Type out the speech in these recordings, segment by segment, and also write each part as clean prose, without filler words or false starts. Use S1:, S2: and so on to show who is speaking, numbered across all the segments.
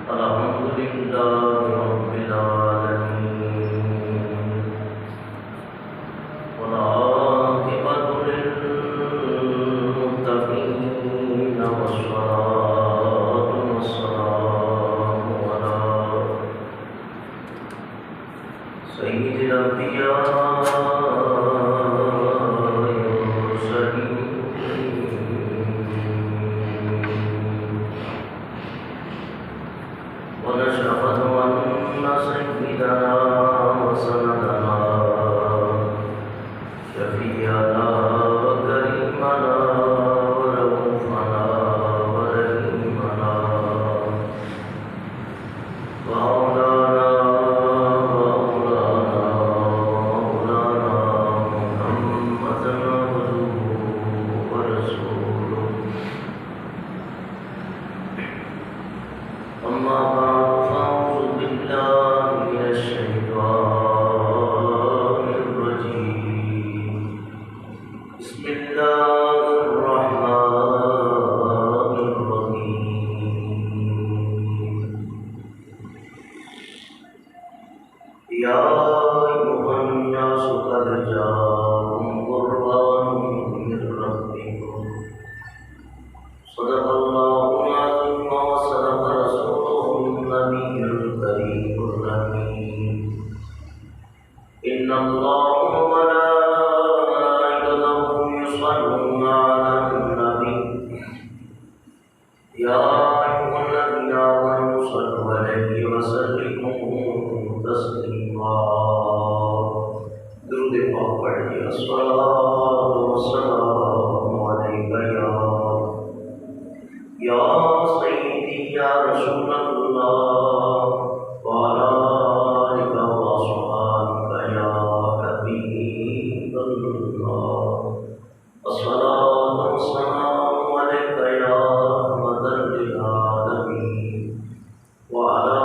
S1: الحمد لله رب العالمين والعاقبة للمتقين والصلاة والسلام على سيد الأنبياء ونشهد أن سيدنا وسندنا شفيعنا كريمنا ورؤوفنا ورحيمنا مولانا محمدا عبده ورسوله أما بعد فأعوذ بالله من الشيطان الرجيم بسم الله الرحمن الرحيم يا أيها الناس قد جاءكم قرآن من ربكم صدق الله العظيم وصدق رسوله النبي الكريم الأمين إن الله وملائكته يصلون على النبي يا أيها الذين آمنوا صلوا عليه وسلموا تسليما درود پاک پڑھیے الصلاة والسلام عليك يا سيدي يا رسول الله وعلى آلك وأصحابك يا حبيب الله الصلاة والسلام عليك يا رحمة للعالمين وعلى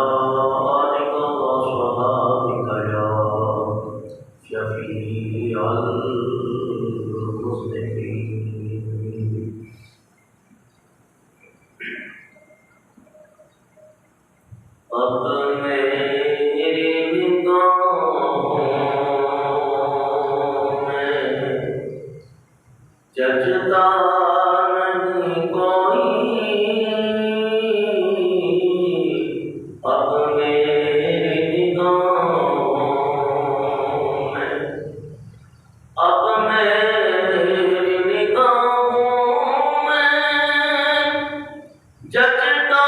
S1: آلك وأصحابك يا شفيع المسلمين اب میری نگاہوں میں جچتا نہیں کوئی اب میری نگاہوں میں اب میری نگاہوں میں جچتا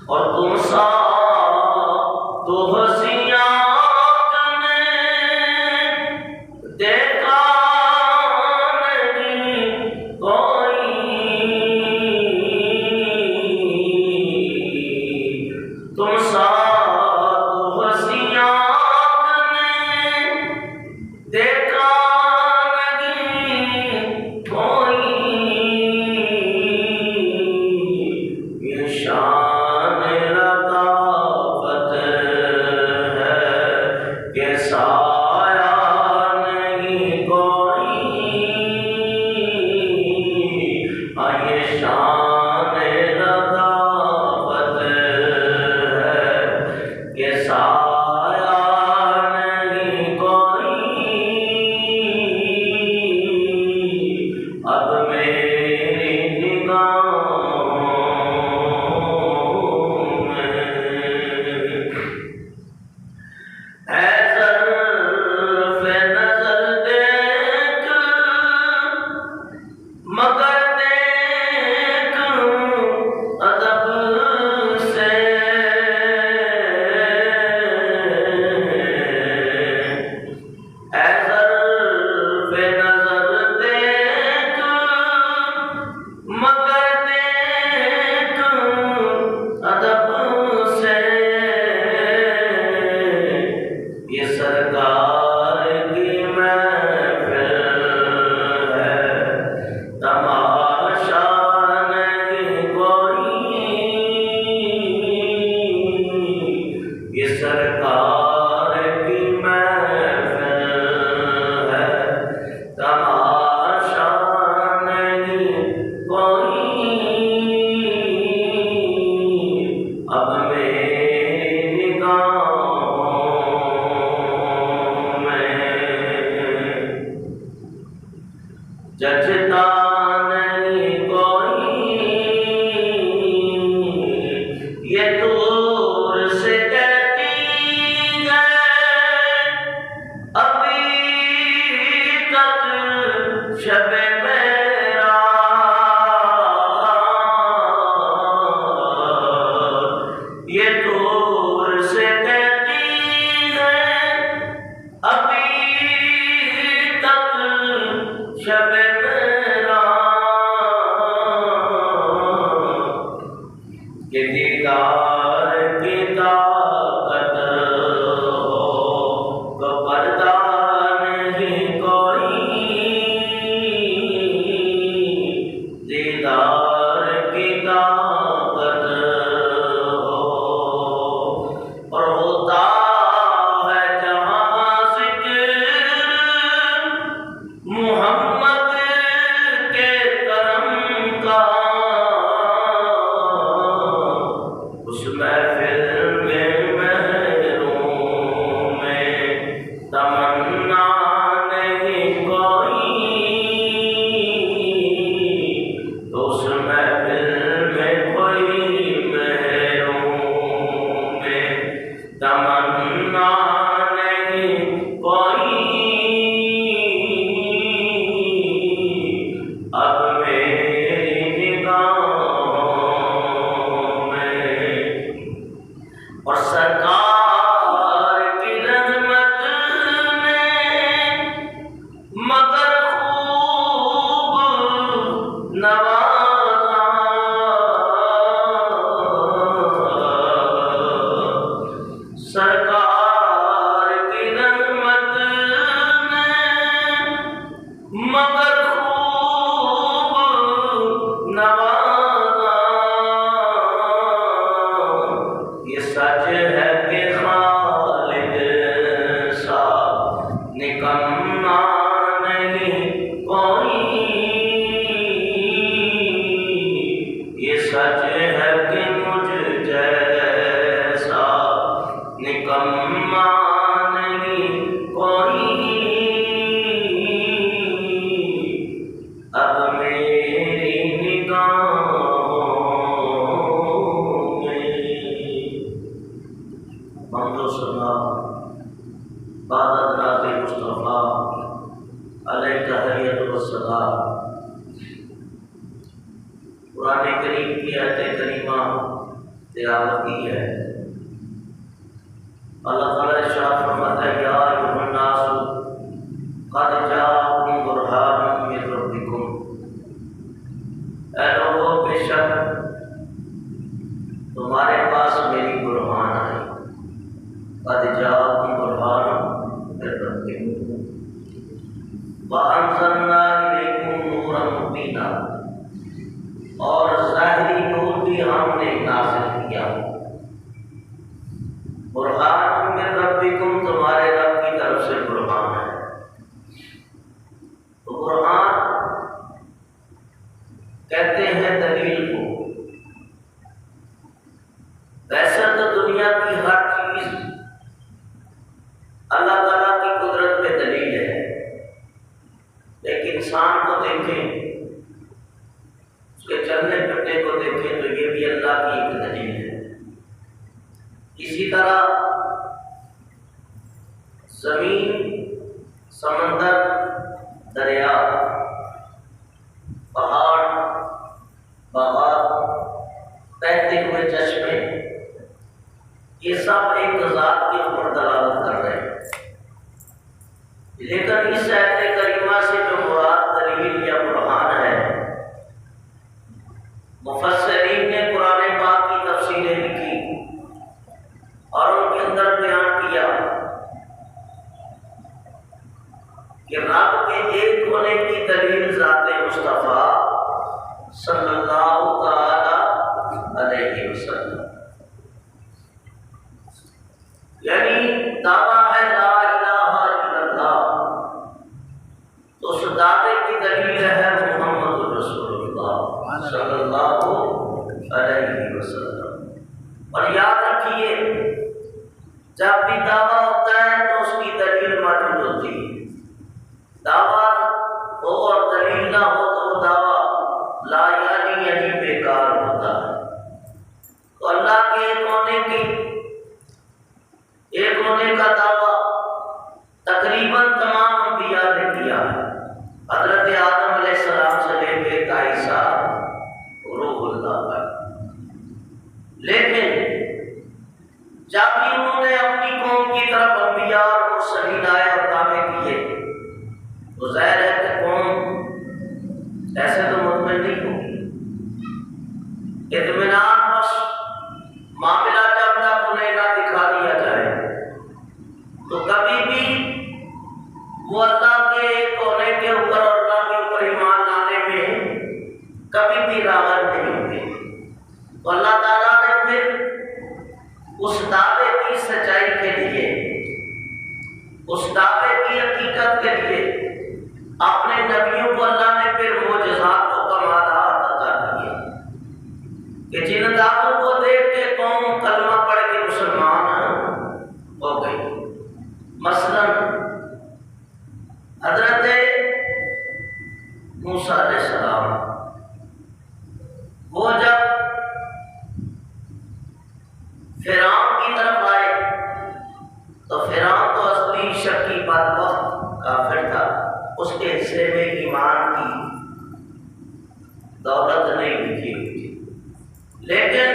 S1: اور تم سا تو ہنسیاں نے دیکھا نہیں کوئی تم سا تو ہنسیاں نے دیکھا نہیں کوئی یہ شان لطافت تمنا نہیں کوئی اب میری نگاہوں میں، اور سرکار کی رحمت نے مگر خوب نوازا، سرکار کی رحمت نے مگر خوب نوازا، یہ سچ ہے کہ خالد سا نکما نہیں کوئی، یہ سچ ہے کہ مجھ جیسا نکما نہیں کوئی، اب میری نگاہوں میں۔ حمد و ثنا بعد حضرات مصطفیٰ علیہ تحیت و السلام۔ قرآن کریم کی آیت کریمہ تلاوت کی ہے۔ اللہ تعالیٰ ارشاد فرماتا ہے یا ایھا الناس قد جاءکم برہان من ربکم، اے لوگوں بے شک تمہارے پاس میری برہان آئی، قد جاءکم برہان من ربکم وانزلنا الیکم نورا مبینا، اور ظاہری نور بھی ہم نے نازل کیا۔ برہان من ربکم تمہارے رب کی طرف سے برہان ہے۔ تو برہان کہتے ہیں دلیل کو۔ ویسے تو دنیا کی ہر چیز اللہ تعالیٰ کی قدرت پہ دلیل ہے، لیکن انسان کو دیکھیں، اس کے چلنے پھرنے کو دیکھیں تو یہ بھی اللہ کی ایک دلیل ہے۔ اسی طرح زمین، سمندر، دریا، پہاڑ، باغات، بہتے ہوئے چشمے، یہ سب ایک ذات کے اوپر دلالت کر رہے ہیں، لیکن اس آیت کریمہ سے جو مراد دلیل یا برہان ہے، مفسرین نے قرآن پاک کی تفسیریں لکھی اور ان کے اندر بیان کیا کہ رب کے ایک ہونے کی دلیل ذات مصطفیٰ صلی اللہ تعالی علیہ وسلم، یعنی دعویٰ ہے لا الہ الا اللہ، تو اس دعوے کی دلیل ہے محمد رسول اللہ صلی اللہ علیہ وسلم۔ اور یاد رکھیے جب بھی دعویٰ ہوتا ہے تو اس کی دلیل موجود ہوتی ہے، دعویٰ ہو اور دلیل نہ ہو تو وہ دعویٰ لا یعنی بیکار ہوتا ہے۔ تو اللہ کے ایک ہونے کا دعویٰ تقریباً تمام انبیاء نے کیا ہے، حضرت آدم علیہ السلام سے لے کے عیسیٰ روح اللہ تک، لیکن جب بھی انہوں نے اپنی قوم کی طرف انبیاء اور مرسلین آئے اور دعوے کیے تو ظاہر ہے کہ قوم ایسے تو مطمئن نہیں ہوگی، اطمینان بخش معاملہ جب تک انہیں نہ دکھا دیا جائے تو کبھی بھی وہ اللہ کے ہونے کے اوپر اور اللہ کے اوپر ایمان لانے میں کبھی بھی راغب نہیں ہوگی۔ تو اللہ تعالیٰ نے پھر اس دعوے کی سچائی کے لیے، اس دعوے کی حقیقت کے لیے اپنے نبیوں کو اللہ نے پھر معجزات و کمالات عطا کیے کہ جن دعووں کو دیکھ کے قوم کلمہ پڑھ کے مسلمان ہو گئی۔ مثلا حضرت موسیٰ علیہ السلام، وہ جب فرعون کی طرف آئے اس کے حصے میں ایمان کی دولت نہیں لکھی ہوئی تھی، لیکن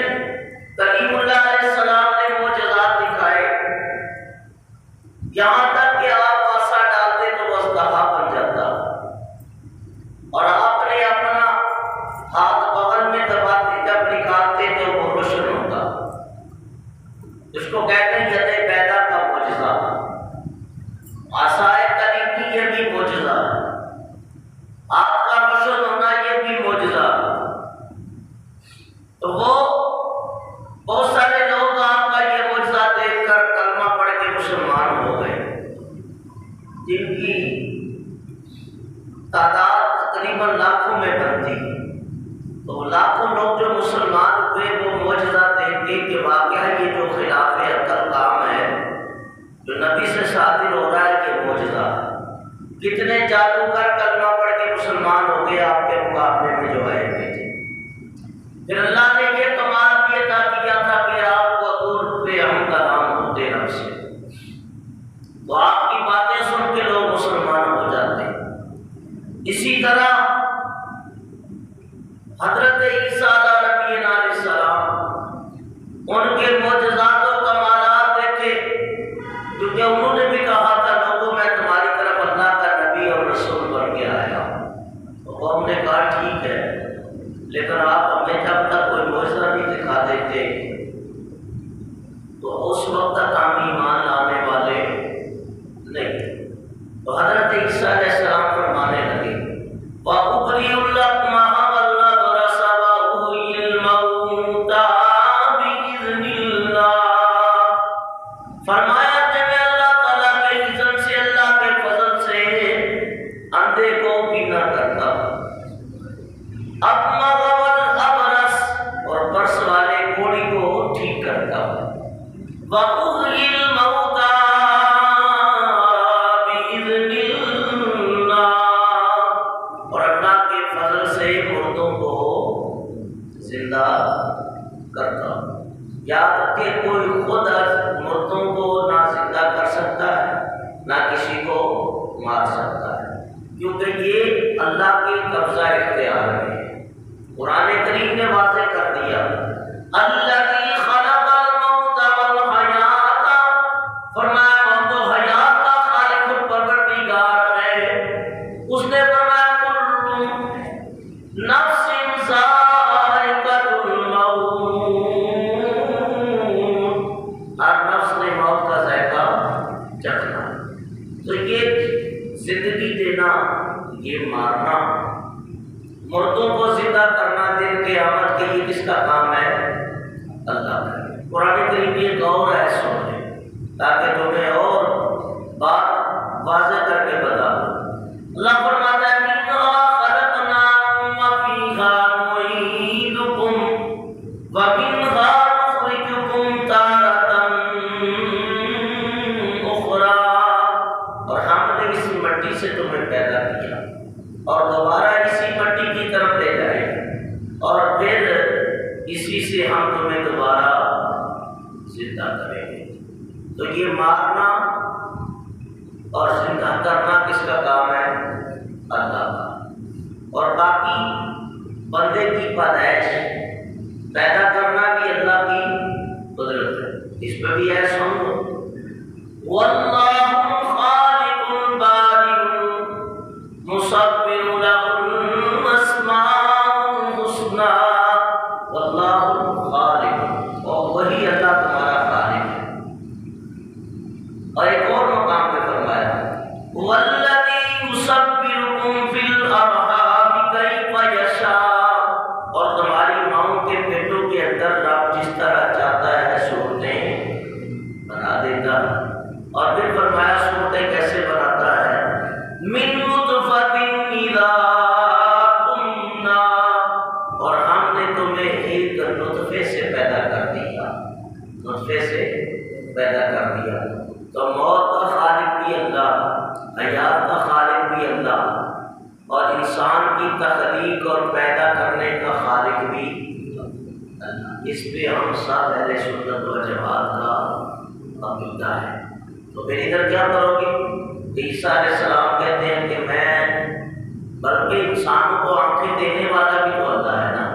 S1: کلیم اللہ علیہ السلام نے معجزات دکھائے، یہاں تک کہ آپ آسا ڈالتے تو وہ اژدہا بن جاتا، اور آپ نے اپنا ہاتھ بغل میں دباتے جب نکالتے تو وہ روشن ہوتا، اس کو کہتے ہیں ید پیدا کا معجزہ۔ عصائے کلیم کی یہ بھی معجزہ ہے، آپ کا روشن ہونا یہ بھی معجزہ ہے۔ تو وہ بہت سارے لوگ آپ کا یہ معجزہ دیکھ کر کلمہ پڑھ کے مسلمان ہو گئے، جن کی تعداد تقریباً لاکھوں میں بنتی، تو لاکھوں لوگ جو مسلمان ہوئے وہ معجزہ دیکھ کے کہ واقعہ یہ جو خلاف عقل کام ہے، جو نبی سے صادر ہو رہا ہے، یہ معجزہ ہے۔ کتنے جادوگر کلمہ پڑھ کے مسلمان ہو گئے آپ کے مقابلے میں جو آئے ہوئے تھے۔ پھر اللہ نے یہ کمال بھی عطا کیا تھا کہ آپ کو دور پہ ہم کلام ہوتے رب سے، تو آپ کی باتیں سن کے لوگ مسلمان ہو جاتے ہیں۔ اسی طرح حضرت عیسیٰ علیہ السلام، ان کے معجزات و کمالات دیکھے، کیونکہ انہوں نے بھی کہا تھا لوگوں میں تمہاری طرف اللہ کا نبی اور رسول بن کے آیا، تو ہم نے کہا ٹھیک ہے، لیکن آپ ہمیں جب تک کوئی معجزہ نہیں دکھا دیتے تو اس وقت تک ہم ایمان لانے والے نہیں۔ تو حضرت عیسیٰ علیہ السلام فرمانے لگے وَأُبْرِئُ الْأَكْمَحَ وَالْأَبْرَصَ وَأُحْيِي الْمَوْتَىٰ بِإِذْنِ اللَّهِ، فرمایا کہ میں اللہ تعالیٰ کے اذن سے، اللہ کے فضل سے اندھے کو بینا کرتا ہوں، اکمح والابرص اور برس والے گھوڑی کو ٹھیک کرتا ہوں، وَأُحْيِي الْمَوْتَىٰ زندہ کرتا ہوں۔ یاد رکھے کوئی خود مردوں کو نہ زندہ کر سکتا ہے نہ کسی کو مار سکتا ہے، کیونکہ یہ اللہ کی قبضہ اختیار میں ہے۔ قرآن کریم نے واضح کر دیا الذی خلق الموت والحیات، فرمایا وہ تو حیات کا خالق و پروردگار ہے، اس نے فرمایا کل نفس زندگی دینا، یہ مارنا، مردوں کو زندہ کرنا دن قیامت کے، یہ کس کا کام ہے؟ اللہ کا۔ قرآن کریم یہ غور ہے سن لیں تاکہ تمہیں اور بات واضح کر کے بتا دوں۔ اللہ فرماتا ہے منہا خلقناکم وفیہا نعیدکم ومنہا نخرجکم تارۃ اخری، اور ہم نے اسی مٹی سے تمہیں پیدا کیا اور دوبارہ اسی مٹی کی طرف لے جائیں گے، اور پھر اسی سے ہم تمہیں دوبارہ زندہ کریں گے۔ تو یہ مارنا اور زندہ کرنا کس کا کام ہے؟ اللہ کا۔ اور باقی بندے کی پیدائش پیدا کرنا بھی اللہ کی قدرت ہے، اس پہ بھی ہے سن لو واللہ خالق بارئ مصور لہ الاسماء الحسنی، واللہ خالق، اور وہی اللہ تمہارا خالق ہے۔ اور ایک اور مقام پہ فرمایا والذی یصورکم فی الارحام کیف یشاء، اور تمہاری ماؤں کے پیٹوں کے اندر رب جس طرح چاہتا ہے صورتیں بنا دیتا، اور پھر فرمایا صورتیں کیسے بناتا ہے؟ من نطفۃ اذا تمنا، اور ہم نے تمہیں ایک نطفے سے پیدا کر دیا، نطفے سے پیدا کر دیا۔ تو موت کا خالق بھی اللہ، حیات کا خالق بھی اللہ، اور انسان کی تخلیق اور پیدا کرنے کا خالق بھی اللہ۔ اس پہ ہم سب اہل سنت و جماعت کا عقیدہ ہے۔ تو پھر ادھر کیا کرو گے؟ عیسیٰ علیہ السلام کہتے ہیں کہ میں بلکہ انسانوں کو آنکھیں دینے والا بھی تو اللہ ہے نا۔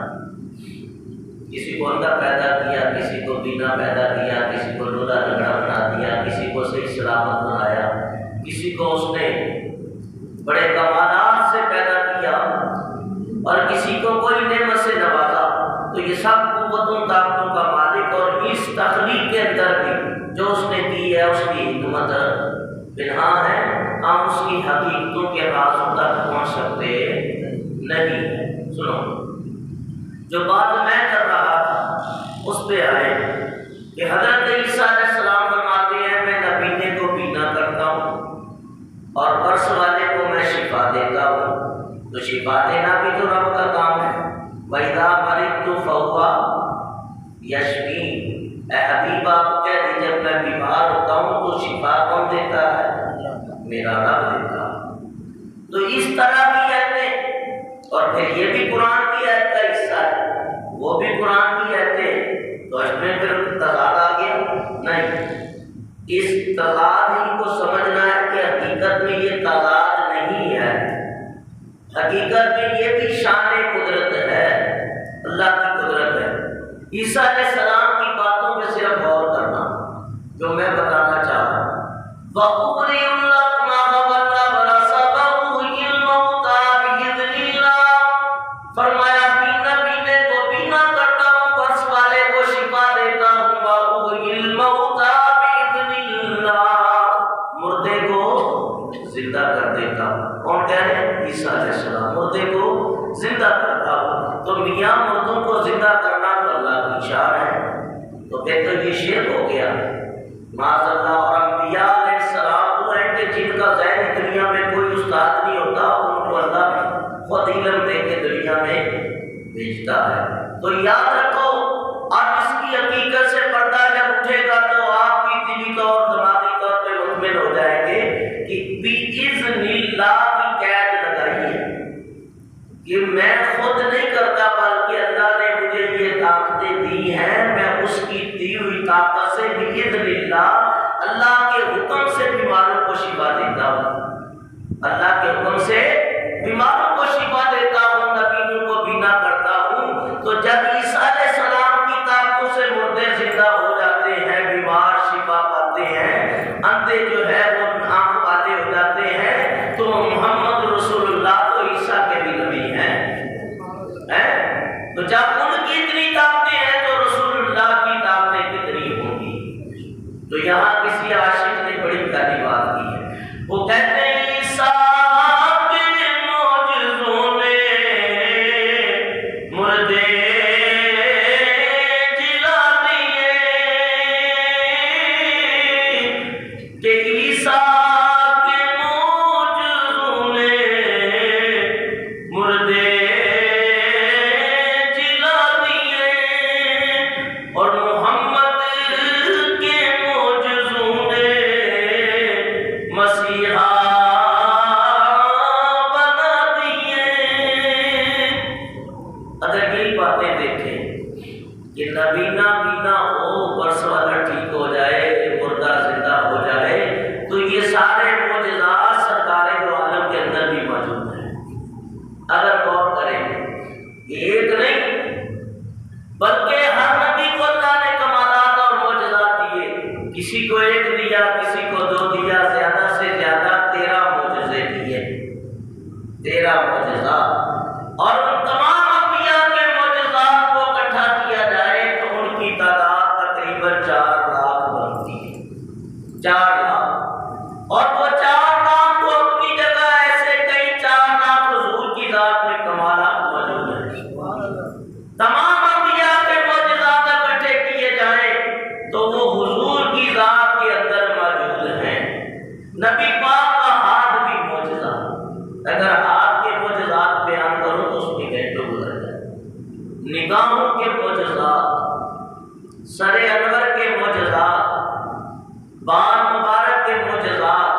S1: کسی کو اندھا پیدا کیا، کسی کو بینا پیدا کیا، کسی کو لولا لنگڑا بنا دیا، کسی کو صحیح سلامت بنایا، کسی کو اس نے بڑے کمالات سے پیدا کیا اور کسی کو کوئی نعمت سے نوازا۔ تو یہ سب قوتوں طاقتوں کا مالک، اور اس تخلیق کے اندر بھی جو اس نے دی ہے اس کی حکمت پنہا ہے، ہم اس کی حقیقتوں کے رازوں تک پہنچ سکتے نہیں۔ سنو، جو بات میں کر رہا تھا اس پہ آئے کہ حضرت عیسیٰ علیہ السلام فرماتے ہیں میں نبینے کو بینا کرتا ہوں اور برس والے کو میں شفا دیتا ہوں۔ تو شفا دینا بھی تو رب کا کام ہے۔ وَإِذَا مَرِضْتُ فَهُوَ يَشْفِينِ۔ اے حبیب آپ کہہ دیجیے جب میں بیمار ہوتا ہوں تو شفا کون دیتا ہے؟ میرا رب دیتا ہے۔ تو اس طرح کی آیتیں، اور پھر یہ بھی قرآن کی آیت کا حصہ ہے، وہ بھی قرآن کی آیتیں، تو اس میں پھر تضاد آ گیا نہیں۔ اس تضاد ہی کو سمجھنا ہے کہ حقیقت میں یہ تضاد نہیں ہے، حقیقت میں یہ بھی شان قدرت ہے، اللہ کی قدرت ہے۔ عیسیٰ علیہ السلام کی باتوں پہ صرف غور کرنا جو میں بتانا چاہ رہا ہوں۔ وَأُبْرِئُ الْأَكْمَحَ وَالْأَبْرَصَ وَأُحْيِي الْمَوْتَىٰ بِإِذْنِ اللَّهِ، فرمایا بینا بینے کو بینا کرتا ہوں، برس والے کو شفا دیتا ہوں۔ وَأُحْيِي الْمَوْتَىٰ بِإِذْنِ اللَّهِ، مردے کو زندہ کر دیتا ہوں۔ کون کہہ رہے ہیں؟ عیسیٰ علیہ السلام، مردے کو زندہ کرتا ہوں۔ تو میاں مردوں کو زندہ کرنا تو اللہ کی شان ہے، تو پھر تو یہ شرک ہو گیا معاذ اللہ۔ اور انبیاء علیہ السلام وہ ہیں کہ جن کا ذہن دنیا میں کوئی استاد نہیں ہوتا، ان کو اللہ خود علم دے کے دنیا میں بھیجتا ہے۔ تو یاد رکھو، اب اس کی حقیقت سے پردہ جب اٹھے گا تو آپ بھی دلی طور دماغی طور پہ مطمئن ہو جائیں گے کہ بِإِذْنِ اللَّهِ کی قید لگائی ہے کہ میں خود نہیں کرتا بلکہ اللہ نے مجھے یہ طاقتیں دی ہیں، میں اس کی دی ہوئی طاقت سے بِإِذْنِ اللَّهِ، اللہ کے حکم سے بیماروں کو شفا دیتا ہوں، اللہ کے حکم سے بیماروں کو شفا دیتا ہوں، نبیوں کو بینا کرتا ہوں۔ تو جب عیسیٰ علیہ السلام کی طاقتوں سے مردے زندہ ہو جاتے ہیں، بیمار شفا پاتے ہیں، اندھے جو ہے وہ آنکھ والے ہو جاتے ہیں، تو محمد رسول اللہ تو عیسیٰ کے بھی نبی ہیں۔ تو جب ان کی اتنی طاقتیں ہیں تو رسول اللہ کی طاقتیں کتنی ہوں گی؟ تو یہاں کسی عاشق نے بڑی پیاری بات کی ہے، وہ کہتے ہیں عیسیٰ کے معجزوں نے مردے جلا دیے، کہ عیسیٰ کے معجزوں نے مردے جلا دیے، اور محمد کے معجزوں نے مسیحا بنا دیے۔ اگر یہی باتیں دیکھیں کہ نبینا بینا ہو، برس والا ٹھیک ہو جائے، مردہ زندہ ہو جائے، تو یہ سارے معجزات سرکار دو عالم کے اندر بھی موجود ہیں۔ اگر غور کریں، ایک نہیں بلکہ ہر نبی کو اللہ نے کمالات اور معجزات دیے، کسی کو ایک دیا، کسی کو دو دیا، زیادہ سے زیادہ 13 معجزے دیے، 13 معجزات۔ اور ان تمام انبیاء کے معجزات کو اکٹھا کیا جائے تو ان کی تعداد تقریباً 4 لاکھ بنتی ہے، 4 لاکھ۔ اور وہ 4 لاکھ کو اپنی جگہ ایسے کئی 4 لاکھ حضور کی ذات میں کمالات موجود ہیں۔ تمام انبیاء کے معجزات اکٹھے کیے جائیں تو وہ حضور کی ذات کے اندر موجود ہیں۔ نبی پاک کا ہاتھ بھی معجزہ، اگر ہاتھ کے معجزات بیان کرو تو اس میں گھنٹوں گزر جائے۔ نگاہوں کے معجزات، سر انور کے معجزات، بال مبارک کے معجزات،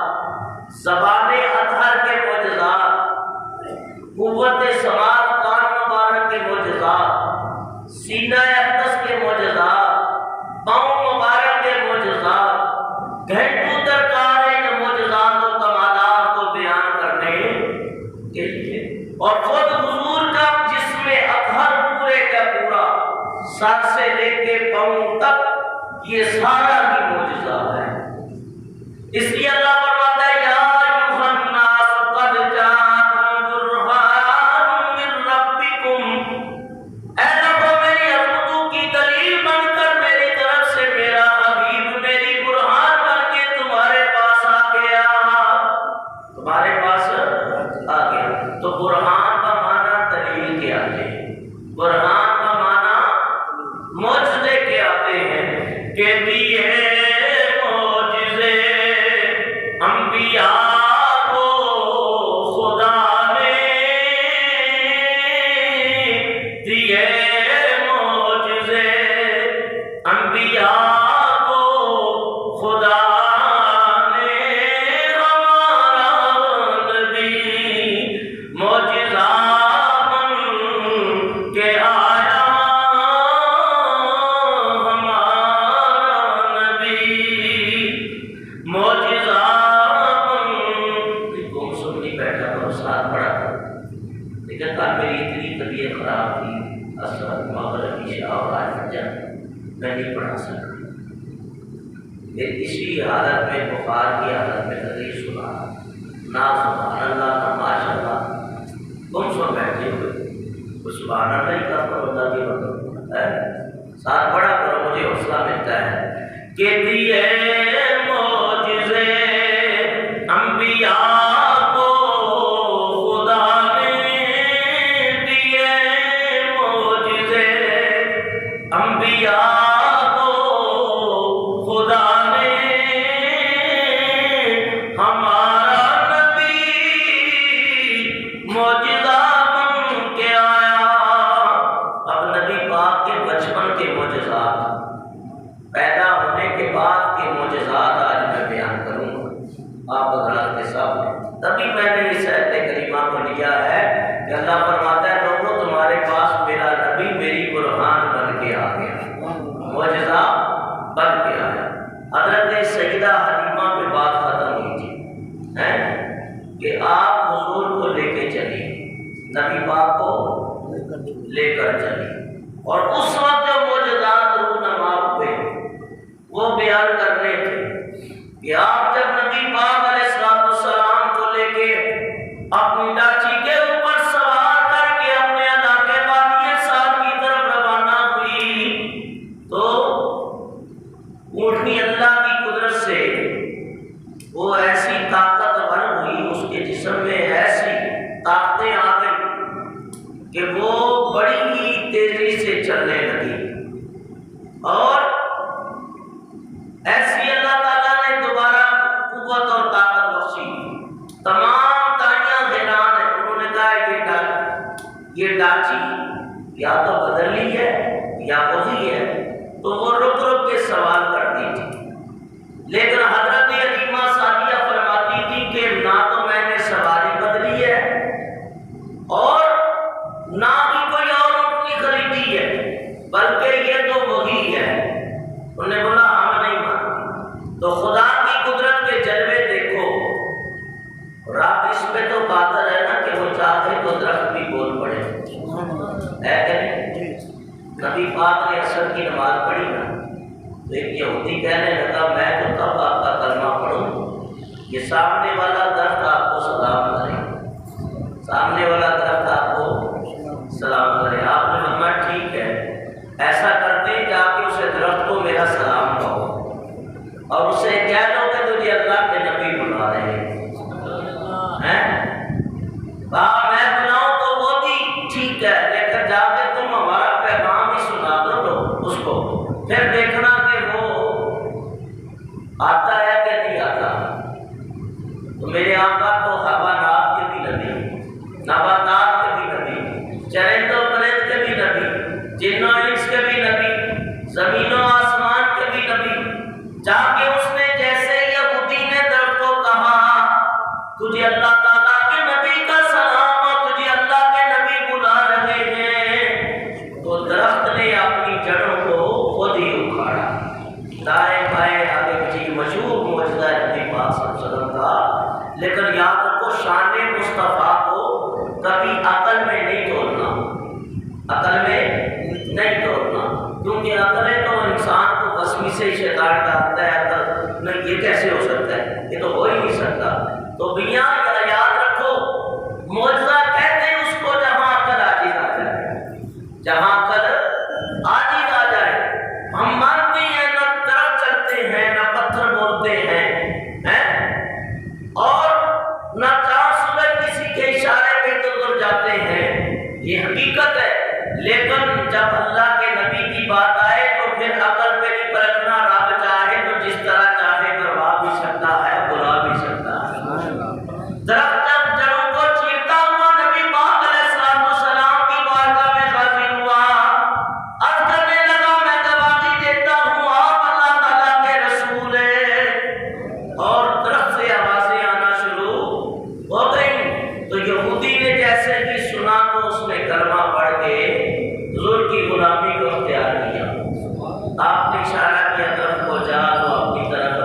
S1: سر سے لے کے پاؤں تک یہ سارا بھی معجزہ ہے۔ اس لیے اللہ فرماتا ہے یا ایھا الناس قد جاءکم برہان من ربکم، اے لوگوں میری عظمتوں کی دلیل بن کر میری طرف سے میرا حبیب میری برہان بن کے تمہارے پاس آ گیا، تمہارے پاس آ گیا۔ تو برہان کا معنی دلیل کے آتے ہیں، برہان کا معنی معجزے کے آتے ہیں کہ دیے معجزے انبیاء کو خدا نے دیے، معجزے انبیاء کو خدا نے، ہمارا نبی معجزہ بن کے آیا، ہمارا نبی معجزہ بن۔ تم سن نہیں بیٹھا تو ساتھ پڑھا کر، لیکن کل میری اتنی طبیعت خراب تھی، اثر مغرب عشاء اور آج فجر میں نہیں پڑھا سکتا، اسی حالت میں بخار کی حالت میں تقریر سنا نہ سبحان اللہ نہ ماشاء اللہ، تم سن بیٹھے ہوئے سبحان اللہ ہی کا اللہ کی مدد ہے، ساتھ پڑھا کرو، مجھے حوصلہ ملتا ہے کہ دیے معجزے انبیاء کو خدا نے دیے، معجزے انبیاء کو خدا نے، ہمارا نبی معجزہ بن کے آیا۔ اب نبی پاک کے بچپن کے معجزات، پیدا ہونے کے بعد کے معجزات آج میں بیان کروں گا آپ حضرات کے سامنے۔ تبھی میں نے اس آیت کریمہ کو لیا ہے کہ اللہ فرماتا ہے لوگوں تمہارے پاس میرا نبی میری برہان بن کے آ گیا، معجزہ بن کے آیا۔ حضرت سیدہ حلیمہ پہ بات ختم ہوئی تھی کہ آپ حضور کو لے کے چلی، نبی پاک کو لے کر چلی، اور اس وقت جو معجزات رونما ہوئے وہ بیان کرنے تھے کہ آپ جب نبی پاک علیہ السلام کو لے کے اپنی ڈاچی کے اوپر سوار کر کے اپنے علاقے وادی صاد کی طرف روانہ ہوئی تو اونٹنی اللہ کی قدرت سے وہ ایسی طاقتور ہوئی، اس کے جسم میں ایسی طاقتیں آ گئی کہ وہ بڑی ہی تیزی سے چلنے لگی، اور ایسی اللہ تعالیٰ نے دوبارہ قوت اور طاقت بخشی۔ تمام دائیاں حیران ہیں، انہوں نے کہا یہ ڈاچی یا تو بدل لی ہے یا وہی ہے، تو وہ رک رک کے سوال کرتی تھی، لیکن حضرت حلیمہ سعدیہ فرماتی تھی کہ نہ تو میں نے سواری بدلی ہے اور نہ ہی کوئی اور اونٹنی خریدی ہے، بلکہ یہ تو وہی ہے۔ انہوں نے بولا ہم نہیں مانتے۔ تو خدا کی قدرت کے جلوے دیکھو، رب اس پہ تو قادر ہے نا کہ وہ چاہے تو درخت بھی بول پڑے، ہے کہ نہیں؟ نبی پاک نے عصر کی نماز پڑھی نا تو ایک یہودی کہنے لگا میں تو تب آپ کا کلمہ پڑھوں یہ سامنے والا درخت آپ کو سلام کرے، سامنے والا درخت آپ کو سلام کرے۔ آپ نے فرمایا ٹھیک ہے، ایسا کرتے جا کے اسے درخت کو میرا سلام کہو اور اسے کہہ دو کہ تجھے اللہ کے نبی بلا رہے ہیں۔ میں بلاؤں تو وہ بھی ٹھیک ہے، لیکن جا کے تم ہمارا پیغام ہی سنا دو اس کو، پھر دیکھنا کہ وہ آتا ہے کہ نہیں آتا۔ تو میرے آقا تو حیوانات کے بھی نبی، نباتات کے بھی نبی، چرند و پرند کے بھی نبی، جن و انس کے بھی نبی، زمین و آسمان کے بھی نبی، جا کے اس نے جیسے یہودی نے درخت کو کہا تجھے اللہ تعالیٰ کے نبی کا سلام اور تجھے اللہ کے نبی بلا رہے ہیں، تو درخت نے اپنی جڑوں کو خود ہی اکھاڑا، دائیں بائیں آگے پیچھے، مشہور معجزہ ہے نبی پاک صلی اللہ علیہ وسلم کا، لیکن یاد رکھو شان سے شیطان ڈالتا ہے عقل نہیں، یہ کیسے ہو سکتا ہے، یہ تو ہو ہی نہیں سکتا۔ تو میاں یاد رکھو، معجزہ کہتے ہیں اس کو جہاں عقل عاجز آ جائے، جہاں عقل عاجز آ جائے۔ ہم مانتے ہیں نہ درخت چلتے ہیں، نہ پتھر بولتے ہیں، اور نہ چاند سورج کسی کے اشارے پہ گزر جاتے ہیں، یہ حقیقت ہے۔ لیکن جب اللہ کے نبی کی بات آئے تو پھر عقل پہ نہیں پرکھنا، رب چاہے تو جس طرح چاہے کروا بھی سکتا ہے، بلا بھی سکتا ہے۔ درخت جب جڑوں کو چیرتا ہوا نبی پاک علیہ السلام کی بارگاہ میں حاضر ہوا، عرض کرنے لگا میں گواہی دیتا ہوں آپ اللہ تعالیٰ کے رسول ہیں، اور درخت سے آوازیں آنا شروع ہو گئی۔ تو یہودی نے جیسے ہی سنا تو اس نے کلمہ پڑھ کے حضور کی غلامی کو اختیار کیا۔ آپ نے اشارہ کیا طرف کو جا تو اپنی طرف،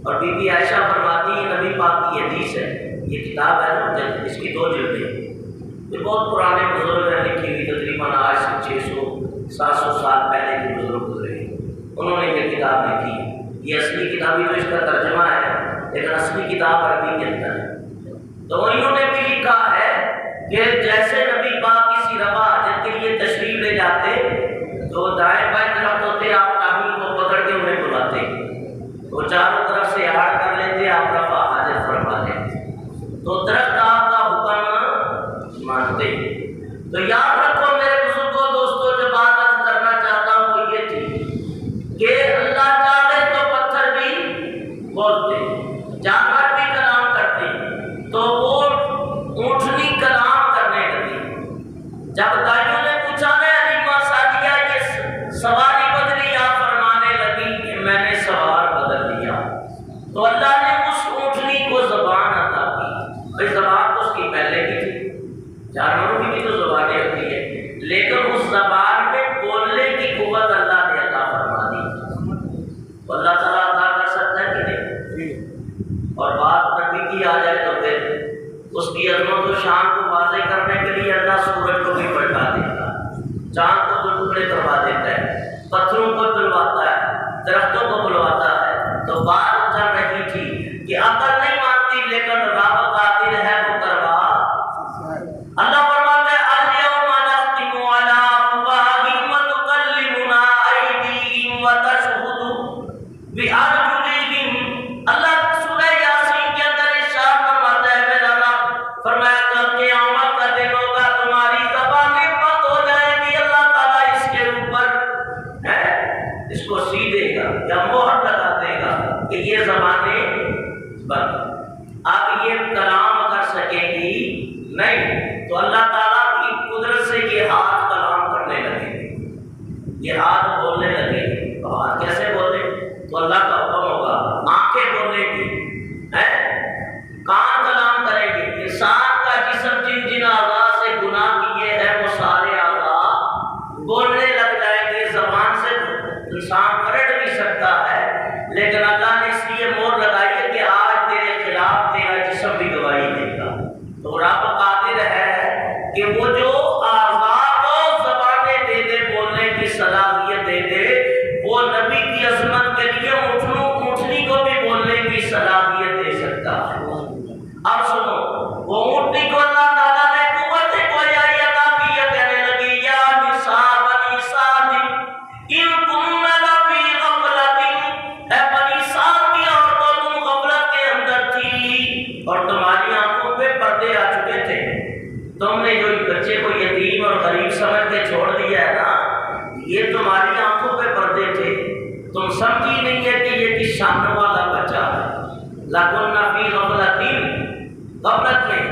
S1: اور بی بی عائشہ فرماتی ہے نبی پاک کی حدیث ہے، یہ کتاب ہے نا، اس کی 2 جلدیں، یہ بہت پرانے بزرگ ہیں لکھی ہوئی، تقریباً آج سے 600-700 سال پہلے کے بزرگ گزرے، انہوں نے یہ کتاب لکھی۔ یہ اصلی کتاب ہی تو اس کا ترجمہ ہے، لیکن اصلی کتاب عربی کے اندر ہے۔ تو انہوں نے بھی لکھا ہے کہ جیسے نبی پاک کسی رفع حاجت کے لیے تشریف لے جاتے تو دائیں بائیں طرف ہوتے، آپ ٹاہنی کو پکڑ کے انہیں بلاتے، وہ چاروں طرف سے ہاڑ کر لیتے، آپ رفع حاجت فرما لیتے، تو درخت آپ کا حکم مانتے۔ تو یاد رکھو میرے بزرگوں دوستوں، جو بات عرض کرنا چاہتا ہوں وہ یہ تھی کہ اللہ چاہے تو پتھر بھی بولتے، جانور بھی کلام کرتے، تو وہ اونٹنی کلام کرنے لگی۔ جب دائیوں نے پوچھا نا علیمہ سعدیہ یہ سواری بدلی، آپ فرمانے لگی کہ میں نے سوار بدل دیا، تو اللہ نے اس اونٹنی کو زبان عطا کی۔ بھائی زبان تو اس کی پہلے کی تھی، جانوروں کی بھی تو زبانیں ہوتی ہے، لیکن اس زبان میں بولنے کی قوت اللہ نے عطا فرما دی۔ تو اللہ تعالیٰ عطا کر سکتا ہے کہ نہیں؟ اور بات نبی کی آ جائے تو پھر اس کی عظمت و شان کو واضح کرنے کے لیے اللہ سورج کو بھی پلٹا دیتا ہے، چاند کو ٹکڑے کروا دیتا ہے، پتھروں کو بلواتا ہے، درختوں کو بلواتا ہے۔ تو بات چل رہی تھی کہ عقل نہیں مانتی لیکن رب قادر ہے وہ کروا۔ اللہ فرماتا ہے الیوم نختم علی افواہہم وتکلمنا ایدیہم وتشہد بارجلہم۔ اللہ سورہ یاسین کے اندر ارشاد فرماتا ہے میرا رب، فرمایا کل قیامت کا دن ہوگا، تمہاری زبانیں بند ہو جائیں گی، اللہ تعالیٰ اس کے اوپر اس کو سی دے گا یا مہر لگا دے گا کہ یہ زبانیں بند، اب یہ کلام کر سکیں گی نہیں۔ تو اللہ تعالیٰ کی قدرت سے یہ ہاتھ کلام کرنے لگے، یہ ہاتھ بولنے لگے۔ تو ہاتھ کیسے بولے؟ تو اللہ کا حکم ہوگا، آنکھیں بولنے کی، کان کلام کریں گے، انسان کا جسم جن جن اعضاء سے گناہ کیے ہیں وہ سارے اعضاء بولنے لگ جائیں گے۔ زبان سے انسان پلٹ بھی سکتا ہے، لیکن اللہ نے اس لیے مہر لگائی ہے کہ آج تیرے خلاف تیرا جسم بھی گواہی دے گا۔ تو رب قادر ہے کہ وہ جو اعضاء کو زبانیں دے دے، بولنے کی صلاحیت دے دے، وہ نبی کی عظمت کے لیے اونٹنی کو بھی بولنے کی صلاحیت دے سکتا ہے۔ اب سنو، وہ اونٹنی کو اللہ تعالیٰ نے قوت گویائی عطا کی ہے، کہنے لگی یا نساء بنی سعد ان کنن لفی غفلۃ، اے بنی سعد کی عورتوں تم غفلت کے اندر تھی اور تمہاری آنکھوں پہ پردے آ چکے تھے، تم نے جو بچے کو یتیم اور غریب سمجھ کے چھوڑ دیا ہے نا، یہ تمہاری آنکھوں پہ پردے تھے، تم سمجھی نہیں ہے کہ یہ کس شان والا بچہ ہے۔ لَكُنَّ فِي غَفْلَةٍ، غفلت میں،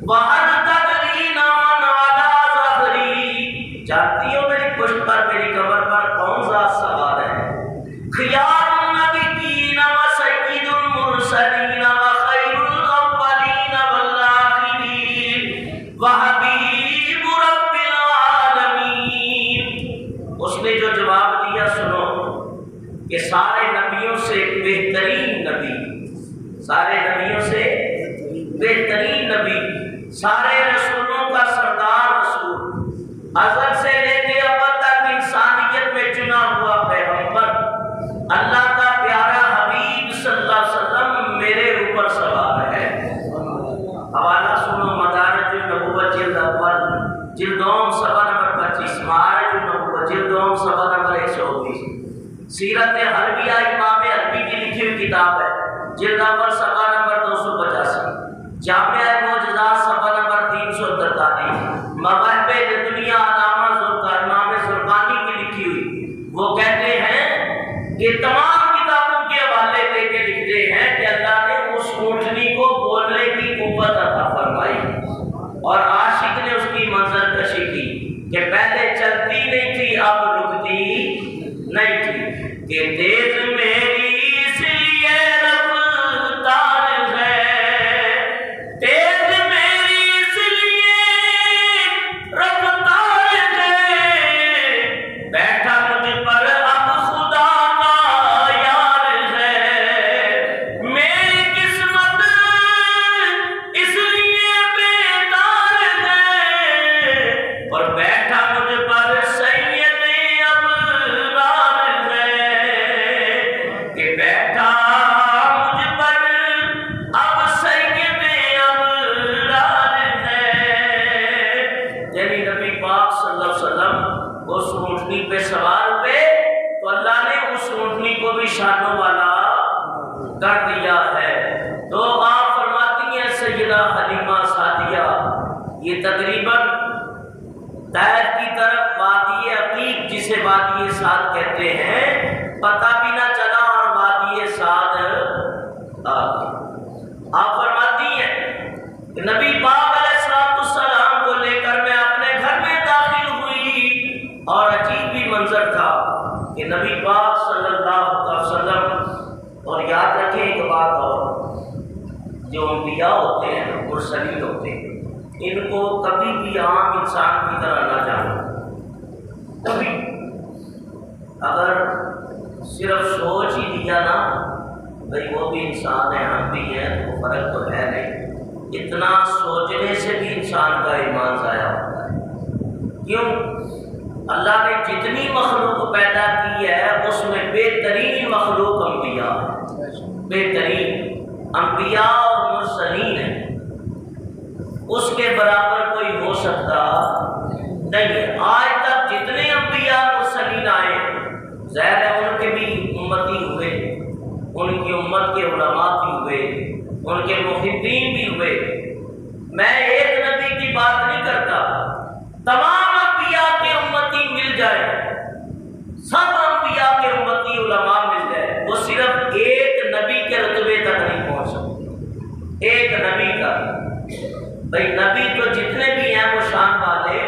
S1: وَهَلْ تَدْرِينَ مَنْ عَلَىٰ ظَهْرِي، جانتی ہو میری پشت پر، میری کمر پر کون سا سوار ہے؟ خِيَارُ النَّبِيِّينَ وَسَيِّدُ الْمُرْسَلِينَ وَخَيْرُ الْأَوَّلِينَ وَالْآخِرِينَ وَحَبِيبُ رَبِّ الْعَالَمِينَ۔ اس نے جو جواب دیا سنو، کہ سارے نبیوں سے بہترین نبی، سارے نبیوں سے بہترین نبی، سارے رسولوں کا سردار رسول، ازل سے لے کے اب تک انسانیت میں چنا ہوا پیغمبر 9 صفحہ نمبر 119۔ سیرت حلبیہ امام حلبی کی لکھی ہوئی کتاب ہے، جلد اول صفحہ نمبر 285۔ جامعہ معجزات صفحہ نمبر 343۔ مواہب دنیا علامہ امام زرقانی کی لکھی ہوئی، وہ کہتے ہیں کہ تمام کتابوں کے حوالے دے کے لکھتے ہیں کہ اللہ نے اس اونٹنی کو بولنے کی قوت عطا فرمائی اور عاشق نے اس کی منظر کشی کی کہ پہلے چلتی نہیں تھی اب رکتی نہیں تھی، کہ تیز میری اس لیے رفتار ہے، تیز میری اس لیے رفتار ہے، بیٹھا مجھ پر اب خدا کا یار ہے، میری قسمت اس لیے بیدار ہے، اور بیٹھا مجھ پر سید ابرار ہے، کہ بیٹھا مجھ پر اب سید ابرار ہے۔ یعنی نبی پاک صلی اللہ علیہ وسلم اس اونٹنی پہ سوار ہوئے تو اللہ نے اس اونٹنی کو بھی شانوں والا کر دیا ہے۔ تو آپ فرماتی ہیں سیدہ حلیمہ سعدیہ، یہ تقریباً طائف کی طرف وادی عقیق جسے وادی سعد کہتے ہیں پتہ بھی نہ چلا اور وادی سعد آ گئی۔ آپ فرماتی ہیں کہ نبی پاک علیہ السلام کو لے کر میں اپنے گھر میں داخل ہوئی اور عجیب بھی منظر تھا کہ نبی پاک صلی اللہ علیہ وسلم، اور یاد رکھیں ایک بات اور، جو انبیاء ہوتے ہیں مرسلین ہوتے ہیں، ان کو کبھی بھی عام انسان کی طرح نہ جانا، کبھی اگر صرف سوچ ہی لیا نا بھئی وہ بھی انسان ہے ہم بھی ہیں تو فرق تو ہے نہیں، اتنا سوچنے سے بھی انسان کا ایمان ضائع ہوتا ہے۔ کیوں؟ اللہ نے جتنی مخلوق پیدا کی ہے اس میں بہترین مخلوق انبیاء، بہترین انبیاء اور مرسلین ہیں، اس کے برابر کوئی ہو سکتا نہیں ہے۔ آج تک جتنے انبیاء مرسلین آئے ظاہر ہے ان کے بھی امتی ہوئے، ان کی امت کے علماء بھی ہوئے، ان کے محبین بھی ہوئے۔ میں ایک نبی کی بات نہیں کرتا، تمام انبیاء کے امتی مل جائے، سب انبیاء کے امتی علماء مل جائے، وہ صرف ایک نبی کے رتبے تک نہیں پہنچ سکتے، ایک نبی کا۔ بھئی نبی تو جتنے بھی ہیں وہ شان والے،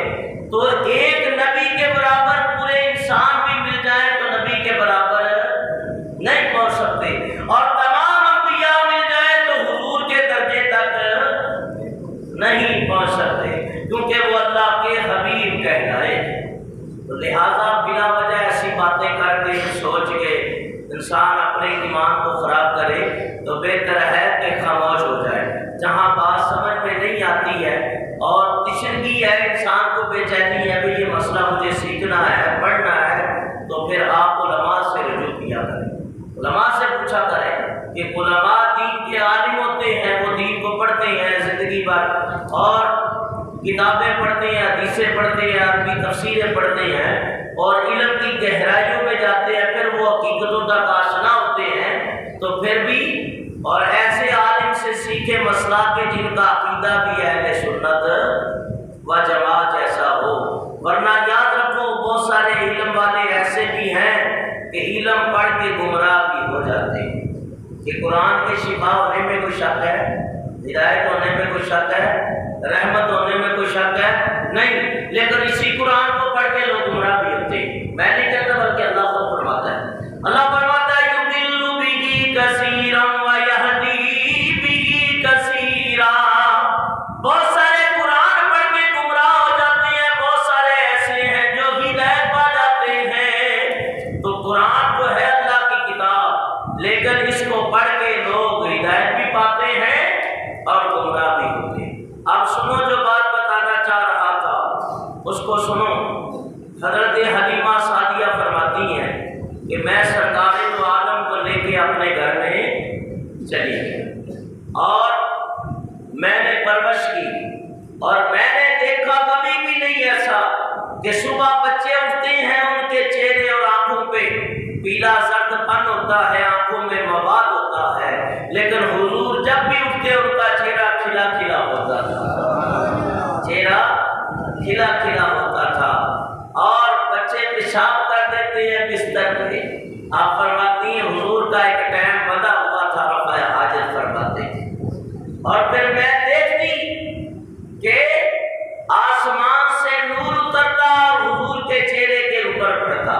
S1: تو ایک نبی کے برابر پورے انسان بھی مل جائیں تو نبی کے برابر نہیں پہنچ سکتے، اور تمام انبیاء مل جائیں تو حضور کے درجے تک نہیں پہنچ سکتے، کیونکہ وہ اللہ کے حبیب کہلائے۔ تو لہٰذا بلا وجہ ایسی باتیں کر کے سوچ کے انسان اپنے ایمان کو خراب کرے تو بہتر ہے کہ خاموش ہو جائے۔ جہاں بات سمجھ میں نہیں آتی ہے اور تشنگی ہے، انسان کو بے چینی ہے بھئی یہ مسئلہ مجھے سیکھنا ہے، پڑھنا ہے، تو پھر آپ علماء سے رجوع کیا کریں، علماء سے پوچھا کریں کہ علماء دین کے عالم ہوتے ہیں، وہ دین کو پڑھتے ہیں زندگی بھر اور کتابیں پڑھتے ہیں، حدیثیں پڑھتے ہیں، عربی تفسیریں پڑھتے ہیں اور علم کی گہرائیوں میں جاتے ہیں، پھر وہ حقیقتوں تک آشنا ہوتے ہیں، تو پھر بھی اور ایسے عالم سے سیکھے مسئلہ کہ جن کا عقیدہ بھی اہل سنت و جماعت جیسا ہو، ورنہ یاد رکھو بہت سارے علم والے ایسے بھی ہیں کہ علم پڑھ کے گمراہ بھی ہو جاتے ہیں۔ کہ قرآن کے شفا ہونے میں کوئی شک ہے، ہدایت ہونے میں کوئی شک ہے، رحمت ہونے میں کوئی شک ہے نہیں، لیکن اسی قرآن کو پڑھ کے لوگ گمراہ بھی ہوتے ہیں۔ میں نہیں کہتا بلکہ اللہ خود فرماتا ہے، اللہ فرماتا ہے یضل بہ کثیرا ویہدی بہ کثیرا۔ بہت سارے قرآن پڑھ کے گمراہ ہو جاتے ہیں، بہت سارے ایسے ہیں جو ہدایت پا جاتے ہیں۔ تو قرآن تو ہے اللہ کی کتاب، لیکن اس کو پڑھ کے لوگ ہدایت بھی پاتے ہیں اور گمراہ بھی ہوتے ہیں۔ اب سنو جو بات بتانا چاہ رہا تھا اس کو سنو۔ حضرت حلیمہ سعدیہ فرماتی ہیں کہ میں سرکار دو عالم کو لے کے اپنے گھر میں چلی گئی اور میں نے پرورش کی، اور میں نے دیکھا کبھی بھی نہیں ایسا کہ صبح بچے اٹھتے ہیں ان کے آنکھوں میں مواد ہوتا ہے، لیکن حضور جب بھی اٹھتے ان کا چہرہ کھلا کھلا ہوتا تھا، چہرہ کھلا کھلا ہوتا تھا۔ اور بچے پیشاب کر دیتے ہیں بستر پہ، آپ فرماتی ہیں حضور کا ایک ٹائم بندہ ہوا تھا، رفع حاجت فرماتے تھے۔ اور پھر میں دیکھتی کہ آسمان سے نور اترتا اور حضور کے چہرے کے اوپر پڑتا۔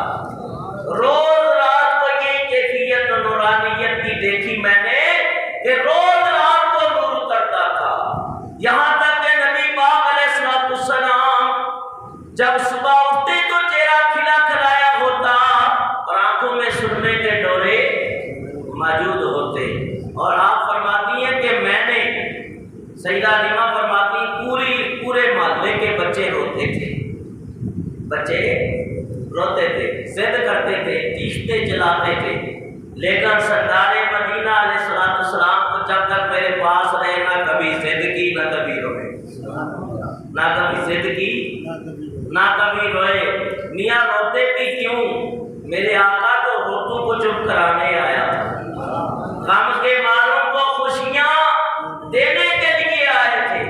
S1: روز رات کو یہ کیفیت نورانیت کی دیکھی میں نے کہ روز رات کو نور اترتا تھا، یہاں تک کہ نبی پاک علیہ السلام جب صبح اٹھتے تو چہرہ کھلا کھلایا ہوتا اور آنکھوں میں سرمے کے ڈورے موجود ہوتے۔ اور آپ فرماتی ہیں کہ میں نے، سیدہ حلیمہ فرماتی پورے محلے کے بچے روتے تھے، بچے روتے تھے، ضد کرتے تھے، کشتے چلاتے تھے، لیکن سرکار مدینہ علیہ السلام کو جب تک میرے پاس رہے نہ کبھی ضد کی نہ کبھی روئے، نہ کبھی ضد کی نہ کبھی روئے۔ میاں روتے بھی کیوں؟ میرے آقا تو روتوں کو چپ کرانے آیا تھا، غم کے ماروں کو خوشیاں دینے کے لیے آئے تھے۔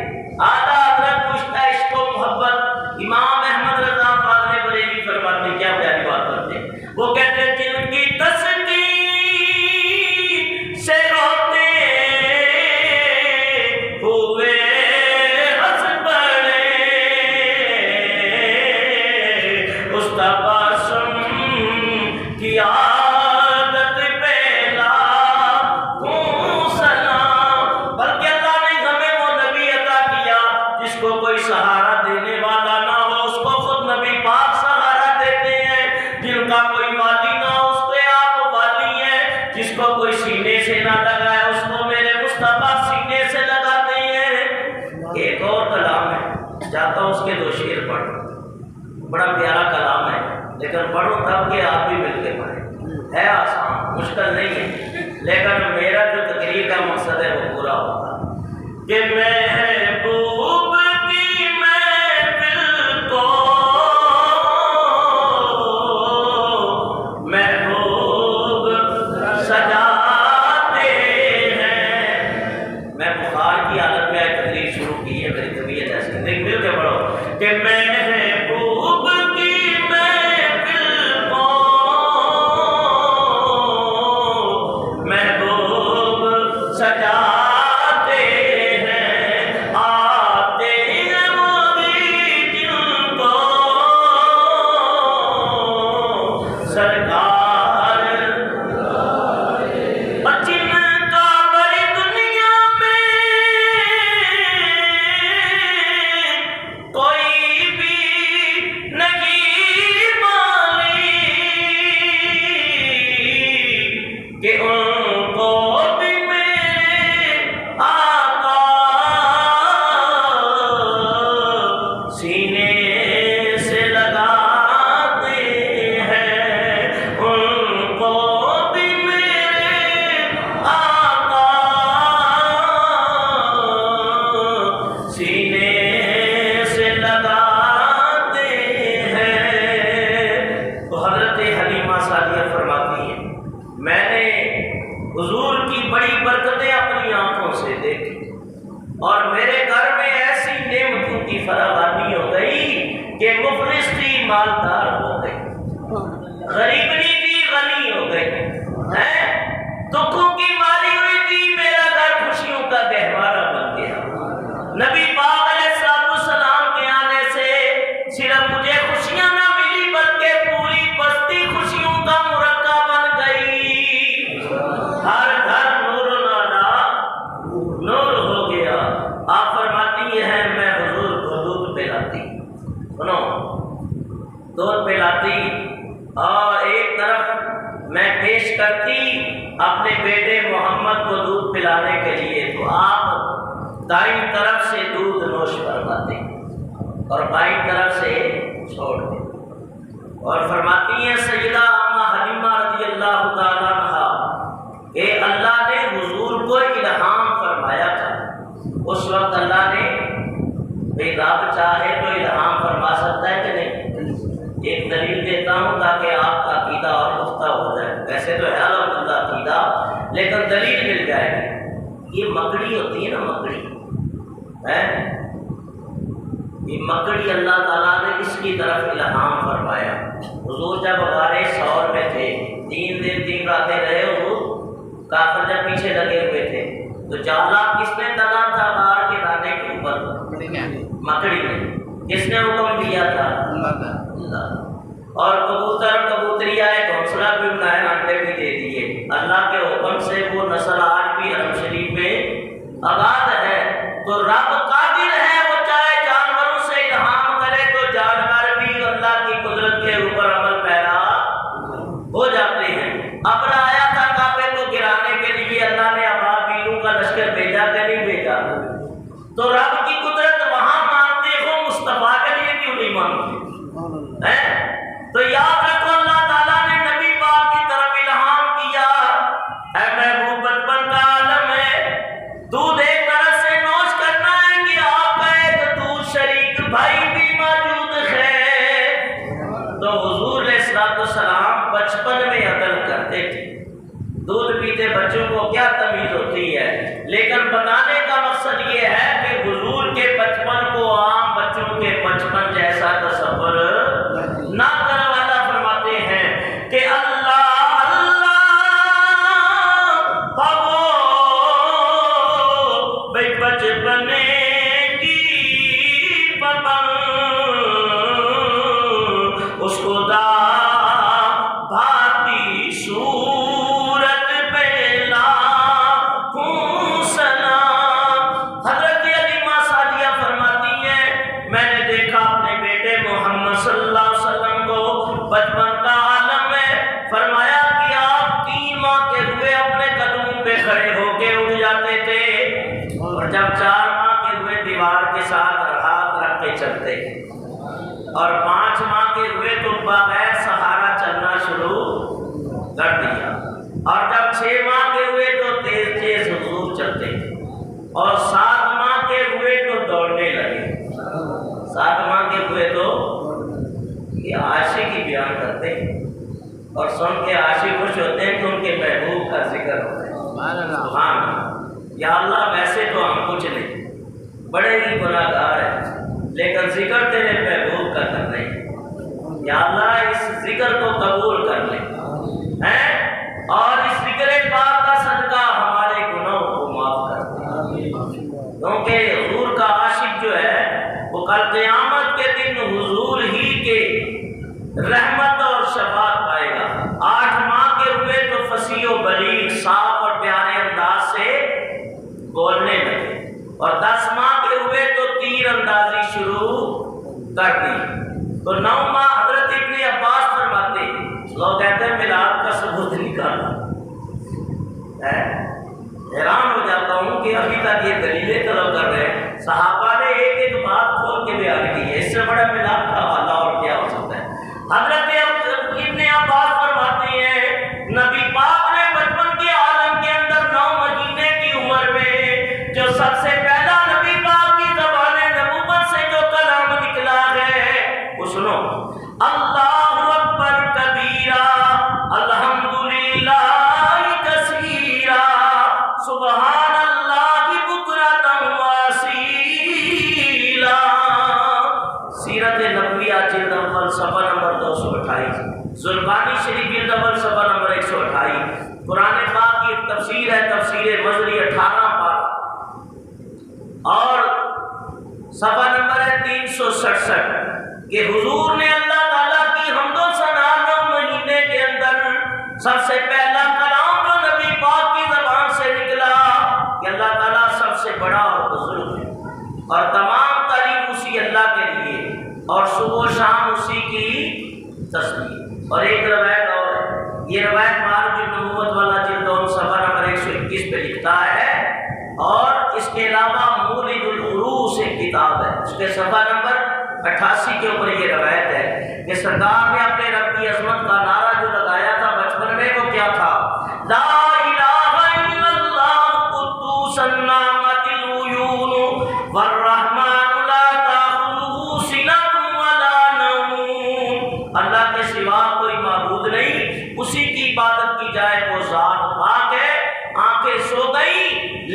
S1: اعلیٰ حضرت پشتہ عشق و محبت امام احمد رضا فاضل بریلوی فرماتے، کیا پیاری بات کرتے ہیں، وہ کہتے جن کی تصدیق سے روتے ہوئے ہنس پڑے، اس تبسم کی عادت پہ لاکھوں سلام۔ بلکہ اللہ نے ہمیں وہ نبی عطا کیا جس کو کوئی سہارا دینے والا نہ ہو، اس کو خود نبی پاک سہارا دیتے ہیں، جن کا کوئی والی نہ ہو اس پہ آپ والی ہیں، جس کو کوئی سینے سے نہ لگائے اس کو میرے مصطفیٰ سینے سے لگاتے ہیں۔ ایک اور کلام ہے، چاہتا ہوں اس کے دو شعر پڑھوں، بڑا پیارا کلام ہے، لیکن پڑھوں تب کہ آپ بھی مل کے پڑھیں، ہے آسان، مشکل نہیں ہے، لیکن میرا جو تقریر کا مقصد ہے وہ پورا ہوگا کہ محبوب کی محفل کو محبوب سجاتے ہیں۔ میں بخار کی حالت میں تقریر شروع کی ہے، میری طبیعت ایسی نہیں، مل کے پڑھو کہ محبوب کی محفل کو محبوب سجاتے ہیں، آتے ہیں وہ بھی جن کو سرکار، اور جن کا بڑی دنیا میں کوئی بھی نہیں مالی کہ ان کو بھی میرے آقا سینے سے لگاتے ہیں، ان کو بھی میرے آقا سینے سے لگاتے ہیں۔ تو حضرت حلیمہ سعدیہ فرماتی ہیں میں نے حضور کی بڑی برکتیں اپنی آنکھوں سے دیکھی، اور میرے گھر میں ایسی نعمتوں کی فراوانی ہو گئی کہ مفلس تھی مالدار ہو گئی، غریبنی تھی غنی ہو گئی، دکھوں کی ماری ہوئی تھی، میرا گھر خوشیوں کا گہوارہ بن گیا۔ نبی پاک علیہ السلام کے آنے سے صرف مجھے خوشیاں نہ ملی بلکہ پوری بستی خوشیوں کا مرکب بن گئی، ہر گھر نور نور ہو گیا۔ آپ فرماتی ہیں میں حضور کو دودھ پلاتی، سنو، دودھ پلاتی، اور ایک طرف میں پیش کرتی اپنے بیٹے محمد کو دودھ پلانے کے لیے، تو آپ دائیں طرف سے دودھ نوش فرماتے اور بائیں طرف سے چھوڑ دیں، اور فرماتی ہیں سیدہ اماں حلیمہ رضی اللہ تعالیٰ عنہا کہ اللہ نے حضور کو الہام فرمایا تھا، اس وقت اللہ نے بے رب چاہے تو الہام فرما سکتا ہے کہ نہیں؟ ایک دلیل دیتا ہوں تاکہ آپ کا عقیدہ اور پختہ ہو جائے، ویسے تو ہے الحمدللہ عقیدہ لیکن دلیل مل جائے گی۔ یہ مکڑی ہوتی ہے نا، مکڑی ہے، یہ مکڑی اللہ تعالیٰ نے اس کی طرف الہام فرمایا۔ حضور جب غار ثور میں تھے، 3 دن 3 راتیں رہے، حضور کافر جب پیچھے لگے ہوئے تھے، تو جالا کس نے تنا تھا غار کے دانے کے اوپر؟ مکڑی نے۔ کس نے حکم دیا تھا؟ اللہ۔ اور کبوتریاں گھونسلہ بھی بنایا، انڈے بھی دے دیے، اللہ کے حکم سے وہ نسل آج بھی حرم شریف میں آباد ہے۔ تو رب قادر ہے، وہ چاہے جانوروں سے الہام کرے تو جانور بھی اللہ کی قدرت کے اوپر عمل پیرا ہو جاتے ہیں۔ ابر آیا تھا کعبے کو گرانے کے لیے، اللہ نے ابابیلوں کا لشکر بھیجا کہ نہیں بھیجا؟ تو رب کی قدرت وہاں مانتے ہو، مصطفیٰ کے لیے کیوں نہیں مانتے ہیں؟ تو یاد رکھو اللہ تعالیٰ نے نبی پاک کی طرف الہام کیا، اے محبوب بچپن کا عالم ہے، دودھ ایک طرح سے نوش کرنا ہے کہ آپ کا ایک دودھ شریک بھائی بھی موجود ہے۔ تو حضور علیہ السلام بچپن میں عدل کرتے تھے، دودھ پیتے بچوں کو کیا تمیز ہوتی ہے، لیکن بتانے کا مقصد یہ ہے کہ حضور کے بچپن کو عام بچوں کے بچپن جیسا تصور نہ کرنے والا فرماتے ہیں کہ اللہ بھائی بچپن کی پابند اس کو دا بھاتی صورت پہ لاکھوں سلام۔ حضرت علیمہ سعدیہ فرماتی ہیں میں نے دیکھا اپنے بیٹے محمد صلی اللہ علیہ وسلم کو بچپن کا عالم ہے، فرمایا کہ آپ 3 ماہ کے ہوئے اپنے قدموں پہ کھڑے ہو کے اٹھ جاتے تھے، اور جب 4 ماہ کے ہوئے دیوار کے ساتھ ہاتھ رکھ کے چلتے، اور 5 ماہ کے ہوئے تو بغیر سہارا چلنا شروع کر دیا، اور جب 6 ماہ کے ہوئے تو تیز تیز حضور چلتے، اور 7 ماہ کے ہوئے تو دوڑنے لگے۔ 7 ماہ کے ہوئے تو یہ عاشق ہی بیان کرتے ہیں، اور سن کے عاشق خوش ہوتے ہیں کہ ان کے محبوب کا ذکر ہوتا ہے۔ سبحان اللہ۔ یا اللہ ویسے تو ہم کچھ نہیں، بڑے ہی گناہ گار ہیں، لیکن ذکر تیرے محبوب کا کر رہے ہیں، یا اللہ اس ذکر کو قبول کر لے ہیں، اور اس ذکر پاک کا صدقہ ہمارے گناہوں کو معاف کر دے، کیونکہ حضور کا عاشق جو ہے وہ کل قیامت کے دن حضور ہی کے رحمت اور شفاعت پائے گا۔ 8 ماہ کے ہوئے تو فصیح و بلیغ صاف اور پیارے انداز سے بولنے لگے، اور 10 ماہ کے ہوئے تو تیر اندازی شروع کر دی۔ تو 9 ماہ حضرت ابن عباس فرماتے، لوگ کہتے ہیں میلاد کا ثبوت نکالا، حیران ہو جاتا ہوں کہ ابھی تک یہ دلیلیں طلب کر رہے ہیں۔ صحابہ نے ایک ایک بات کھول کے بیان کی ہے، اس سے بڑا میلاد کا حوالہ اور کیا ہو سکتا ہے۔ حضرت ابن عباس فرماتے ہیں نبی پاک نے بچپن کے عالم کے اندر 9 مہینے کی عمر میں جو سب سے پہلا نبی پاک کی زبان نبوت سے جو کلام نکلا ہے وہ سنو، اللہ اکبر کبیرہ الحمدللہ کثیرہ سبحان اللہ بکرۃ واسیلا۔ سیرت نبویہ جلد اول صفحہ نمبر 228، زرقانی شریف جلد اول صفحہ نمبر 128، قرآن پاک کی ایک تفسیر ہے، تفسیر مظری 18 پارہ، اور صفحہ نمبر ہے 367 کہ حضور نے اللہ تعالیٰ کی حمد و ثنا 9 مہینے کے اندر سب سے پہلا کلام جو نبی پاک کی زبان سے نکلا کہ اللہ تعالیٰ سب سے بڑا اور بزرگ ہے، اور تمام تعریف اسی اللہ کے لیے، اور صبح و شام اسی کی تسبیح۔ اور ایک روایت اور ہے، یہ روایت معارج النبوت والا جلد دوم صفحہ نمبر 121 پہ لکھتا ہے، اور اس کے علاوہ مولد العروس ایک کتاب ہے، اس کے صفحہ نمبر 88 کے اوپر یہ روایت ہے کہ سرکار نے اپنے رب کی عظمت کا نعرہ جو لگایا تھا بچپن میں وہ کیا تھا؟ لا الہ الا اللہ قدوس النعمت العیون والرحمن لا تأخذہ سنۃ ولا نوم۔ اللہ کے سوا کوئی معبود نہیں، اسی کی عبادت کی جائے، وہ ذات پاک ہے،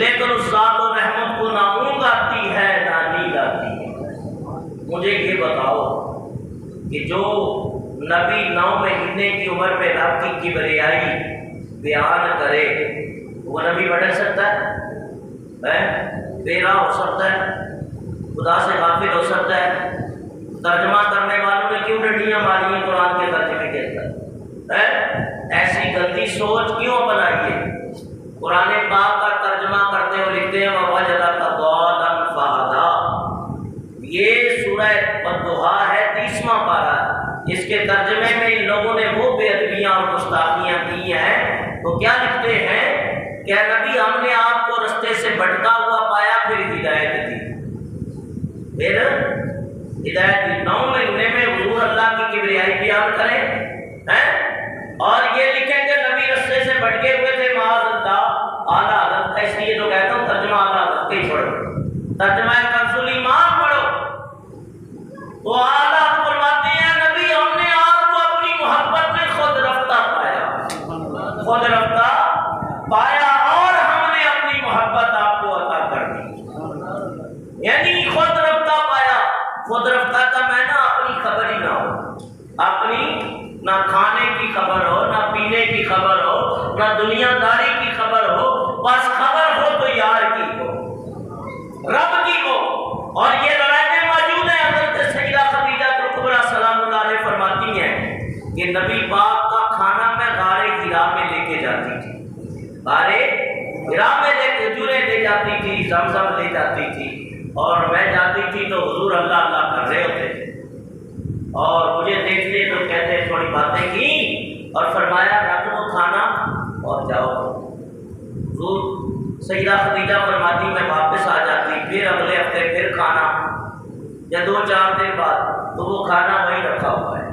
S1: لیکن اس ذات و رحمت کو نہ اونگ آتی ہے نہ نیند آتی ہے۔ مجھے یہ بتاؤ کہ جو نبی 9 مہینے کی عمر میں رب کی کبریائی بیان کرے وہ نبی بڑھ سکتا ہے؟ بیرا ہو سکتا ہے؟ خدا سے غافل ہو سکتا ہے؟ ترجمہ کرنے والوں نے کیوں ڈنڈیاں ماری ہیں قرآن کے ترجمے کے اندر؟ ایسی غلطی سوچ کیوں بنائی ہے؟ قرآن پاک کا ترجمہ کرتے ہوئے لکھتے ہیں وَوَجَدَكَ ضَالًّا فَهَدَىٰ۔ یہ سورہ الضحیٰ ہے 30واں پارہ۔ اس کے ترجمے میں ان لوگوں نے وہ بے ادبیاں اور گستاخیاں کی ہیں تو کیا لکھتے ہیں کہ اے نبی ہم نے آپ کو رستے سے بھٹکا ہوا پایا پھر ہدایت دی، پھر ہدایت دی۔ 9 مہینے میں حضور اللہ کی کبریائی بیان کریں اور یہ لکھیں کہ نبی رستے سے بھٹکے ہوئے تھے معاذ اللہ، اعلیٰ حضرت کا، اس لیے تو کہتا ہوں ترجمہ اعلیٰ حضرت کا ہی پڑھو، ترجمہ کنز الایمان پڑھو۔ تو اعلیٰ فرماتے ہیں نبی ہم نے آپ کو اپنی محبت میں خود رفتہ پایا، خود رفتہ پایا اور ہم نے اپنی محبت آپ کو عطا کر دی۔ یعنی خود رفتہ پایا۔ خود رفتہ کا معنی اپنی خبر ہی نہ ہو، اپنی نہ کھانے کی خبر ہو، نہ پینے کی خبر ہو، نہ دنیا داری کی خبر ہو، بس خبر ہو تو یار کی ہو، رب کی ہو۔ اور یہ روایتیں موجود ہیں، حضرت سیدہ خدیجہ کبریٰ سلام اللہ علیہ فرماتی ہیں کہ نبی پاک کا کھانا میں غار حرا میں لے کے جاتی تھی، غار حرا میں کھجوریں لے جاتی تھی، زمزم لے جاتی تھی، اور میں جاتی تھی تو حضور اللہ اللہ کر رہے ہوتے تھے اور مجھے دیکھتے تو کہتے تھوڑی باتیں کی اور فرمایا رکھ دو کھانا اور جاؤ۔ حضور سیدہ خدیجہ فرماتی میں واپس آ جاتی، پھر اگلے ہفتے پھر کھانا، یا 2-4 دن بعد تو وہ کھانا وہیں رکھا ہوا ہے،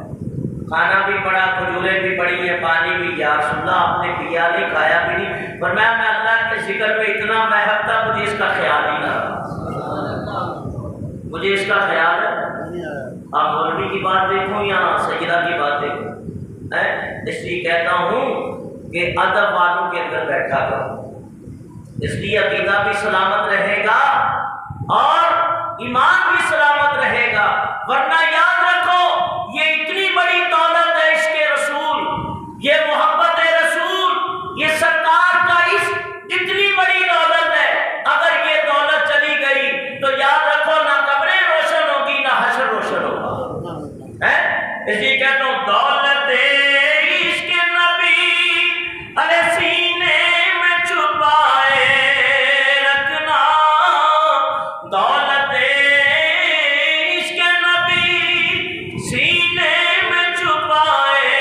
S1: کھانا بھی پڑا، کھجوریں بھی پڑی ہیں، پانی بھی، یا رسول اللہ آپ نے پیا نہیں کھایا بھی نہیں؟ فرمایا میں اللہ کے ذکر میں اتنا محب تھا مجھے اس کا خیال ہی نہ رہا، مجھے اس کا خیال ہے۔ آپ مولوی کی بات دیکھوں یا سیدہ کی بات دیکھوں، اس لیے کہتا ہوں کہ ادب والوں کے اندر بیٹھا کرو، اس لیے عقیدہ بھی سلامت رہے گا اور ایمان بھی سلامت رہے گا۔ ورنہ یاد رکھو یہ اتنی بڑی دولت ہے عشق رسول، یہ محبت رسول، یہ سرکار کا عشق اتنی بڑی دولت ہے، اگر یہ دولت چلی گئی تو یاد رکھو نہ قبریں روشن ہوگی نہ حشر روشن ہوگا۔ اس لیے کہتا ہوں دولت عشق نبی علیہ سینے میں چھپائے رکھنا، دولت عشق نبی سینے میں چھپائے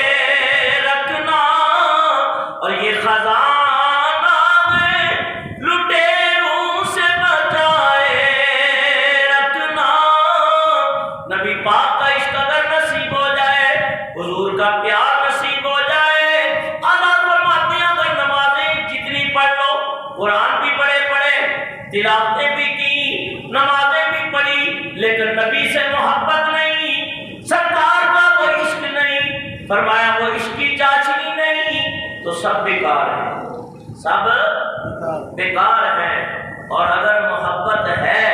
S1: رکھنا، اور یہ خزانہ ہے لٹیروں سے بچائے رکھنا۔ نبی پاک کا عشق اگر نصیب ہو جائے، حضور کا پیار نصیب ہو جائے، اللہ فرماتے ہیں اگر نمازیں جتنی پڑھ لو، قرآن بھی پڑھے، تلاوتیں بھی کی، نمازیں بھی پڑھی، لیکن نبی سے محبت نہیں، سرکار کا وہ عشق نہیں، فرمایا وہ عشق کی چاشنی نہیں، تو سب بیکار ہے، سب بیکار ہے۔ اور اگر محبت ہے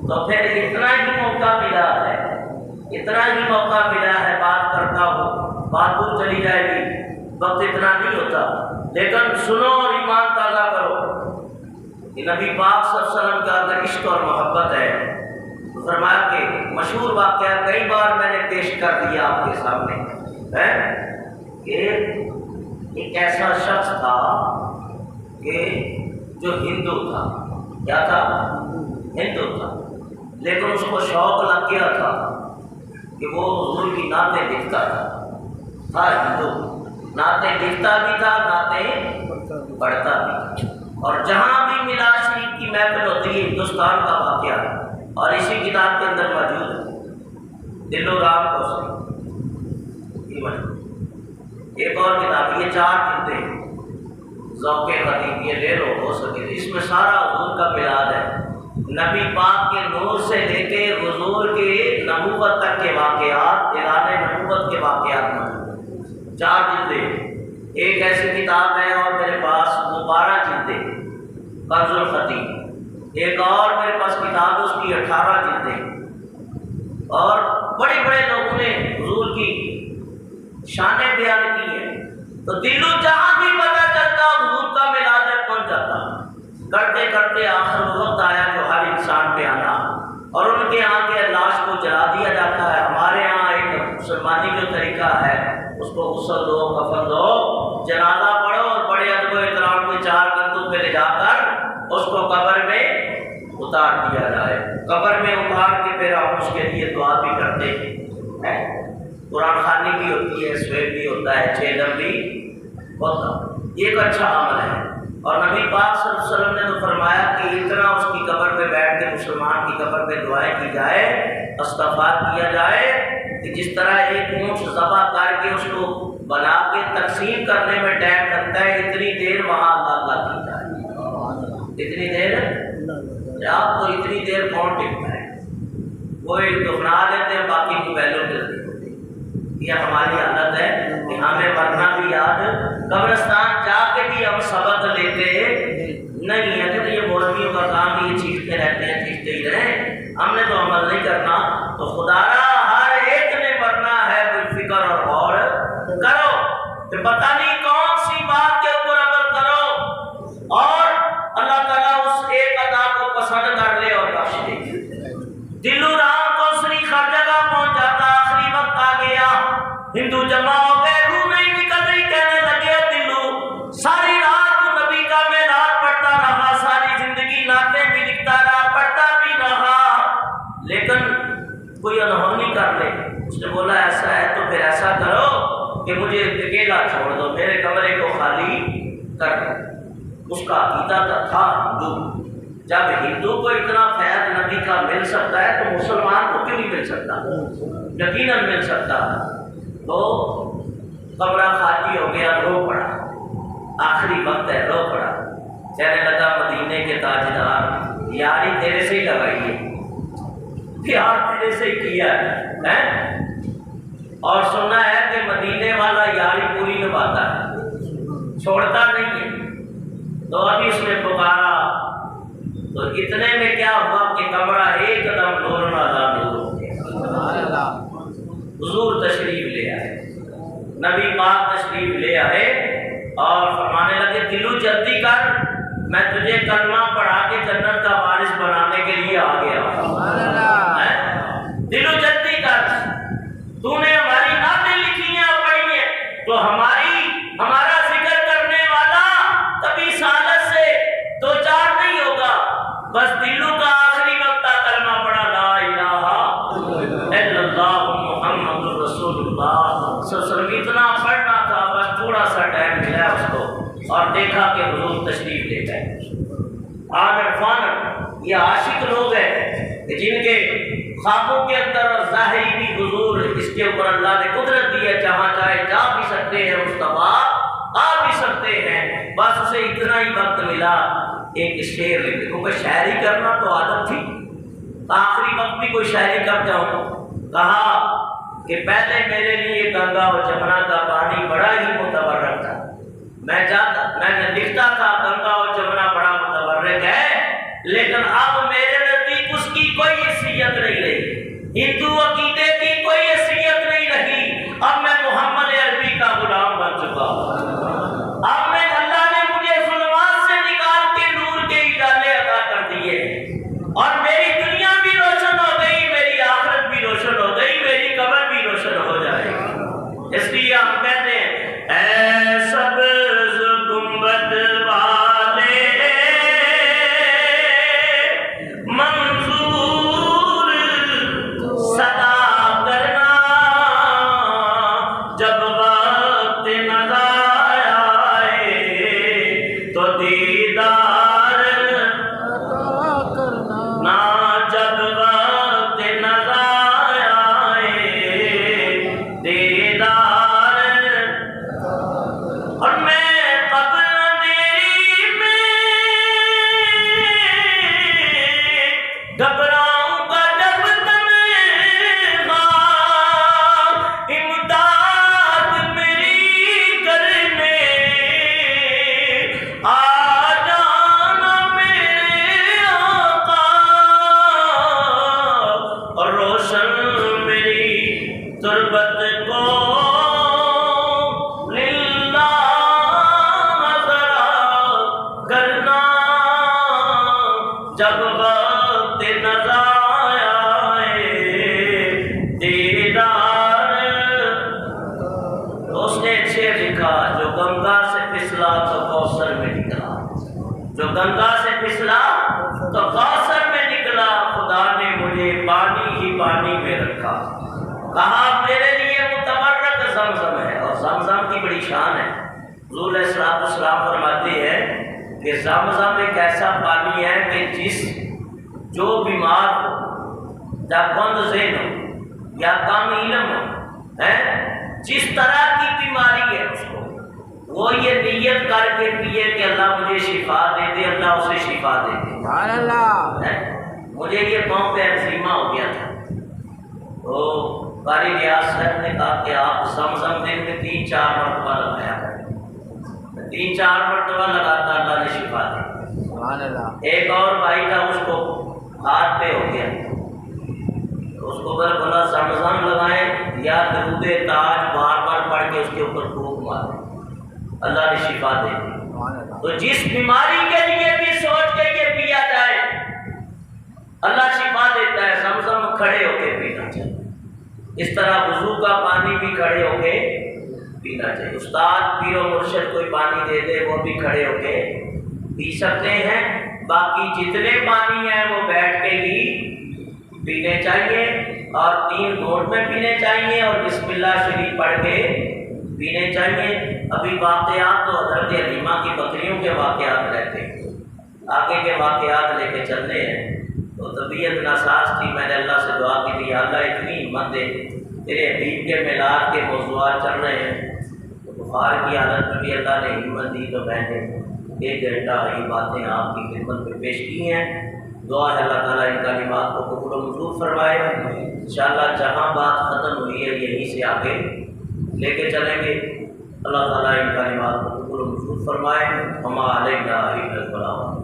S1: تو پھر اتنا ہی موقع ملا ہے، اتنا ہی موقع ملا ہے، بات کرتا ہوں، بات دور چلی جائے گی، وقت اتنا نہیں ہوتا، لیکن سنو اور ایمان تازہ کرو کہ نبی پاک صلی اللہ علیہ وسلم کا اگر عشق اور محبت ہے تو فرمایا کہ مشہور واقعہ کئی بار میں نے پیش کر دیا آپ کے سامنے کہ ایک ایسا شخص تھا کہ جو ہندو تھا، کیا تھا؟ ہندو تھا، لیکن اس کو شوق لگ گیا تھا کہ وہ حضور کی نعتیں لکھتا تھا ہندو، نعتیں لکھتا بھی تھا، نعتیں پڑھتا بھی تھا، اور جہاں بھی میلاد شریف کی محفل ہوتی ہے ہندوستان کا واقعہ، اور اسی کتاب کے اندر موجود ہے دل و رام کو ایک اور کتاب، یہ 4 جلدیں ذوق خطیب، یہ لے لو ہو سکے، اس میں سارا حضور کا میلاد ہے، نبی پاک کے نور سے لے کے حضور کے نبوت تک کے واقعات، اعلان نبوت کے واقعات میں 4 جلدیں، ایک ایسی کتاب ہے اور میرے پاس وہ 12 جلدیں، کنز الخطیب، ایک اور میرے پاس کتاب ہے، اس کی 18 جلدیں، اور بڑے بڑے لوگوں نے حضور کی شانیں بیان کی ہیں۔ تو دلو جہاں بھی پتہ چلتا حضور کا میلاد پہنچ جاتا۔ کرتے کرتے آخر وقت آیا جو ہر انسان پہ آنا، اور ان کے یہاں کے لاش کو جلا دیا جاتا ہے۔ ہمارے یہاں ایک مسلمانی جو طریقہ ہے، اس کو غسل دو، کفن دو، جنازہ پڑھو، اور بڑے ادب و احترام کے 4 کندھوں پہ لے جا کر اس کو قبر میں اتار دیا جائے۔ قبر میں اتار کے پھر ہم اس کے لیے دعا بھی کرتے ہیں، قرآن خوانی بھی ہوتی ہے، سویب بھی ہوتا ہے، 6 دم بھی ہوتا ہے۔ یہ ایک اچھا عمل ہے، اور نبی پاک صلی اللہ علیہ وسلم نے تو فرمایا کہ اتنا اس کی قبر پہ بیٹھ کے مسلمان کی قبر پہ دعائیں کی جائے، استغفار کیا جائے، کہ جس طرح ایک اونٹ ذبح کر کے اس کو بنا کے تقسیم کرنے میں ٹائم لگتا ہے، اتنی دیر وہاں اللہ کی جائے۔ اتنی دیر آپ کو اتنی دیر کون ٹکتا ہے؟ کوئی دفنا لیتے ہیں، باقی کی ویلو ملتی ہوتی ہے۔ یہ ہماری حالت ہے کہ ہمیں مرنا بھی یاد، قبرستان جا کے بھی ہم سبق لیتے نہیں ہے، کہ یہ مولویوں کا کام ہے، یہ چیختے رہتے ہیں، چیختے ہی رہیں، ہم نے تو عمل نہیں کرنا۔ تو خدا را ہر ایک نے مرنا ہے، کوئی فکر اور غور کرو کہ پتہ نہیں کون سی بات کے اوپر عمل کرو، اور اللہ تعالیٰ اس ایک ادا کو پسند کر لے اور بخش دے۔ دلو رام کو سری ہر جگہ پہنچ جاتا، آخری وقت آ گیا، ہندو جمع ہو گئے، روح نہیں نکل رہی، کہنے لگے دلو ساری رات تو نبی کا میلاد پڑھتا رہا، ساری زندگی نعتیں بھی لکھتا رہا، پڑھتا بھی رہا، لیکن کوئی انہونی کر لے۔ اس نے بولا ایسا ہے تو پھر ایسا کرو کہ مجھے اکیلا چھوڑ دو، میرے کمرے کو خالی کر دو۔ اس کا عقیدہ تھا ہندو، جب ہندو کو اتنا فیض نبی کا مل سکتا ہے تو مسلمان کو کیوں نہیں مل سکتا؟ یقیناً مل سکتا۔ تو کمرہ خالی ہو گیا، رو پڑا، آخری وقت ہے، رو پڑا، کہنے لگا مدینے کے تاجدار، یاری تیرے سے ہی لگائی ہے، پیار تیرے سے ہی کیا ہے، اور سنا ہے کہ مدینے والا یاری پوری نبھاتا ہے، چھوڑتا نہیں ہے۔ تو ابھی اس نے پکارا تو اتنے میں کیا ہوا کہ کمرہ ایک دم نور نادا نور ہو گیا۔ حضور تشریف لے آئے، نبی پاک تشریف لے آئے، اور فرمانے لگے دلو جلدی کر، میں تجھے کلمہ پڑھا کے جنت کا وارث بنانے کے لیے آ گیا ہوں۔ دلو جلدی کر، تو نے ہماری نعتیں لکھی ہیں اور پڑھی ہیں، تو ہمارا ذکر کرنے والا کبھی سعادت سے دو چار نہیں ہوگا، بس دلو کا آخری وقت کلمہ پڑھا، لا الہ الا اللہ محمد رسول اللہ صلی اللہ علیہ وسلم، اتنا پڑھنا تھا، بس تھوڑا سا ٹائم ملا اس کو، اور دیکھا کہ حضور تشریف لے گئے۔ آنر فانر یہ عاشق لوگ ہیں کہ جن کے خوابوں کے اندر اور ظاہری بھی حضور، اس کے اوپر اللہ نے قدرت دی ہے، جہاں چاہے جا بھی سکتے ہیں، مصطفیٰ آ بھی سکتے ہیں، بس اسے اتنا ہی وقت ملا ایک شعر لکھنے، کیونکہ شاعری کرنا تو عادت تھی، آخری وقت بھی کوئی شاعری کر جاؤں۔ کہا کہ پہلے میرے لیے گنگا اور جمنا کا پانی بڑا ہی متبرک تھا، میں لکھتا تھا گنگا اور جمنا بڑا متبرک ہے، لیکن اب میرے نزدیک اس کی کوئی حیثیت نہیں رہی، ہندو عقیدے کی کوئی حیثیت نہیں رہی، اب میں محمد عربی کا غلام بن چکا ہوں، اب میں اللہ نے مجھے ظلمات سے نکال کے نور کے اجالے عطا کر دیے، اور میری دنیا بھی روشن ہو گئی، میری آخرت بھی روشن ہو گئی، میری قبر بھی روشن ہو جائے گی۔ اس لیے ہم کہتے ہیں اے سبز گنبد والے منظور صدا کرنا، جب وقت نظر آئے تو دیدار کرنا، جب وقت نظر آئے دیدار، اور میں قبر اندھیری میں گھبراؤں گا جب تنہا، امداد میری کرنے آ جب وقت نظر آئے دیدار، اس نے شعر لکھا جو گنگا سے پھسلا تو کوثر میں نکلا، جو گنگا سے پھسلا تو کوثر میں نکلا، خدا نے مجھے پانی ہی پانی میں رکھا، کہا میرے لیے متبرک زمزم ہے، اور زمزم کی بڑی شان ہے۔ حضور علیہ السلام فرماتے ہیں کہ زمزم ایک ایسا پانی ہے کہ جو بیمار ہو یا کند ذہن ہو یا کم علم ہو، جس طرح کی بیماری ہے اس کو، وہ یہ نیت کر کے پیے کہ اللہ مجھے شفا دے دے، اللہ اسے شفا دے دے۔ سبحان اللہ۔ مجھے یہ پاؤں پہ ایکزیما ہو گیا تھا، تو قاری ریاض صاحب نے کہا کہ آپ زمزم دن میں 3-4 مرتبہ لگایا کریں، 3-4 مرتبہ لگاتا اللہ نے شفا دی۔ سبحان اللہ۔ ایک اور بھائی تھا، اس کو ہاتھ پہ ہو گیا، اس کو بولا زمزم لگائیں یا درود تاج بار بار پڑھ کے اس کے اوپر پھونک ماریں، اللہ نے شفا دے دی۔ تو جس بیماری کے لیے بھی سوچ کے یہ پیا جائے اللہ شفا دیتا ہے۔ زمزم کھڑے ہو کے پینا چاہیے، اس طرح وضو کا پانی بھی کھڑے ہو کے پینا چاہیے۔ استاد پیر و مرشد کوئی پانی دے دے وہ بھی کھڑے ہو کے پی سکتے ہیں، باقی جتنے پانی ہیں وہ بیٹھ کے ہی پینے چاہیے، اور 3 گھونٹ میں پینے چاہیے، اور بسم اللہ شریف پڑھ کے پینے چاہیے۔ ابھی واقعات تو حضرت حلیمہ کی بکریوں کے واقعات رہتے ہیں، آگے کے واقعات لے کے چلنے ہیں۔ تو طبیعت ناساز تھی، میں نے اللہ سے دعا کی تھی اللہ اتنی ہمت دے، تیرے حبیب کے میلاد کے موضوعات چل رہے ہیں، تو بخار کی حالت میں بھی اللہ نے ہمت دی، تو میں نے 1 گھنٹہ یہ باتیں آپ کی خدمت میں پیش کی ہیں۔ دعا ہے اللہ تعالیٰ ان کلمات کو قبول و منظور فرمائے۔ انشاءاللہ جہاں بات ختم ہوئی ہے یہیں سے آگے لے کے چلیں گے۔ اللہ تعالیٰ ان کلمات کو قبول و منظور فرمائے۔ وما علینا الا البلاغ۔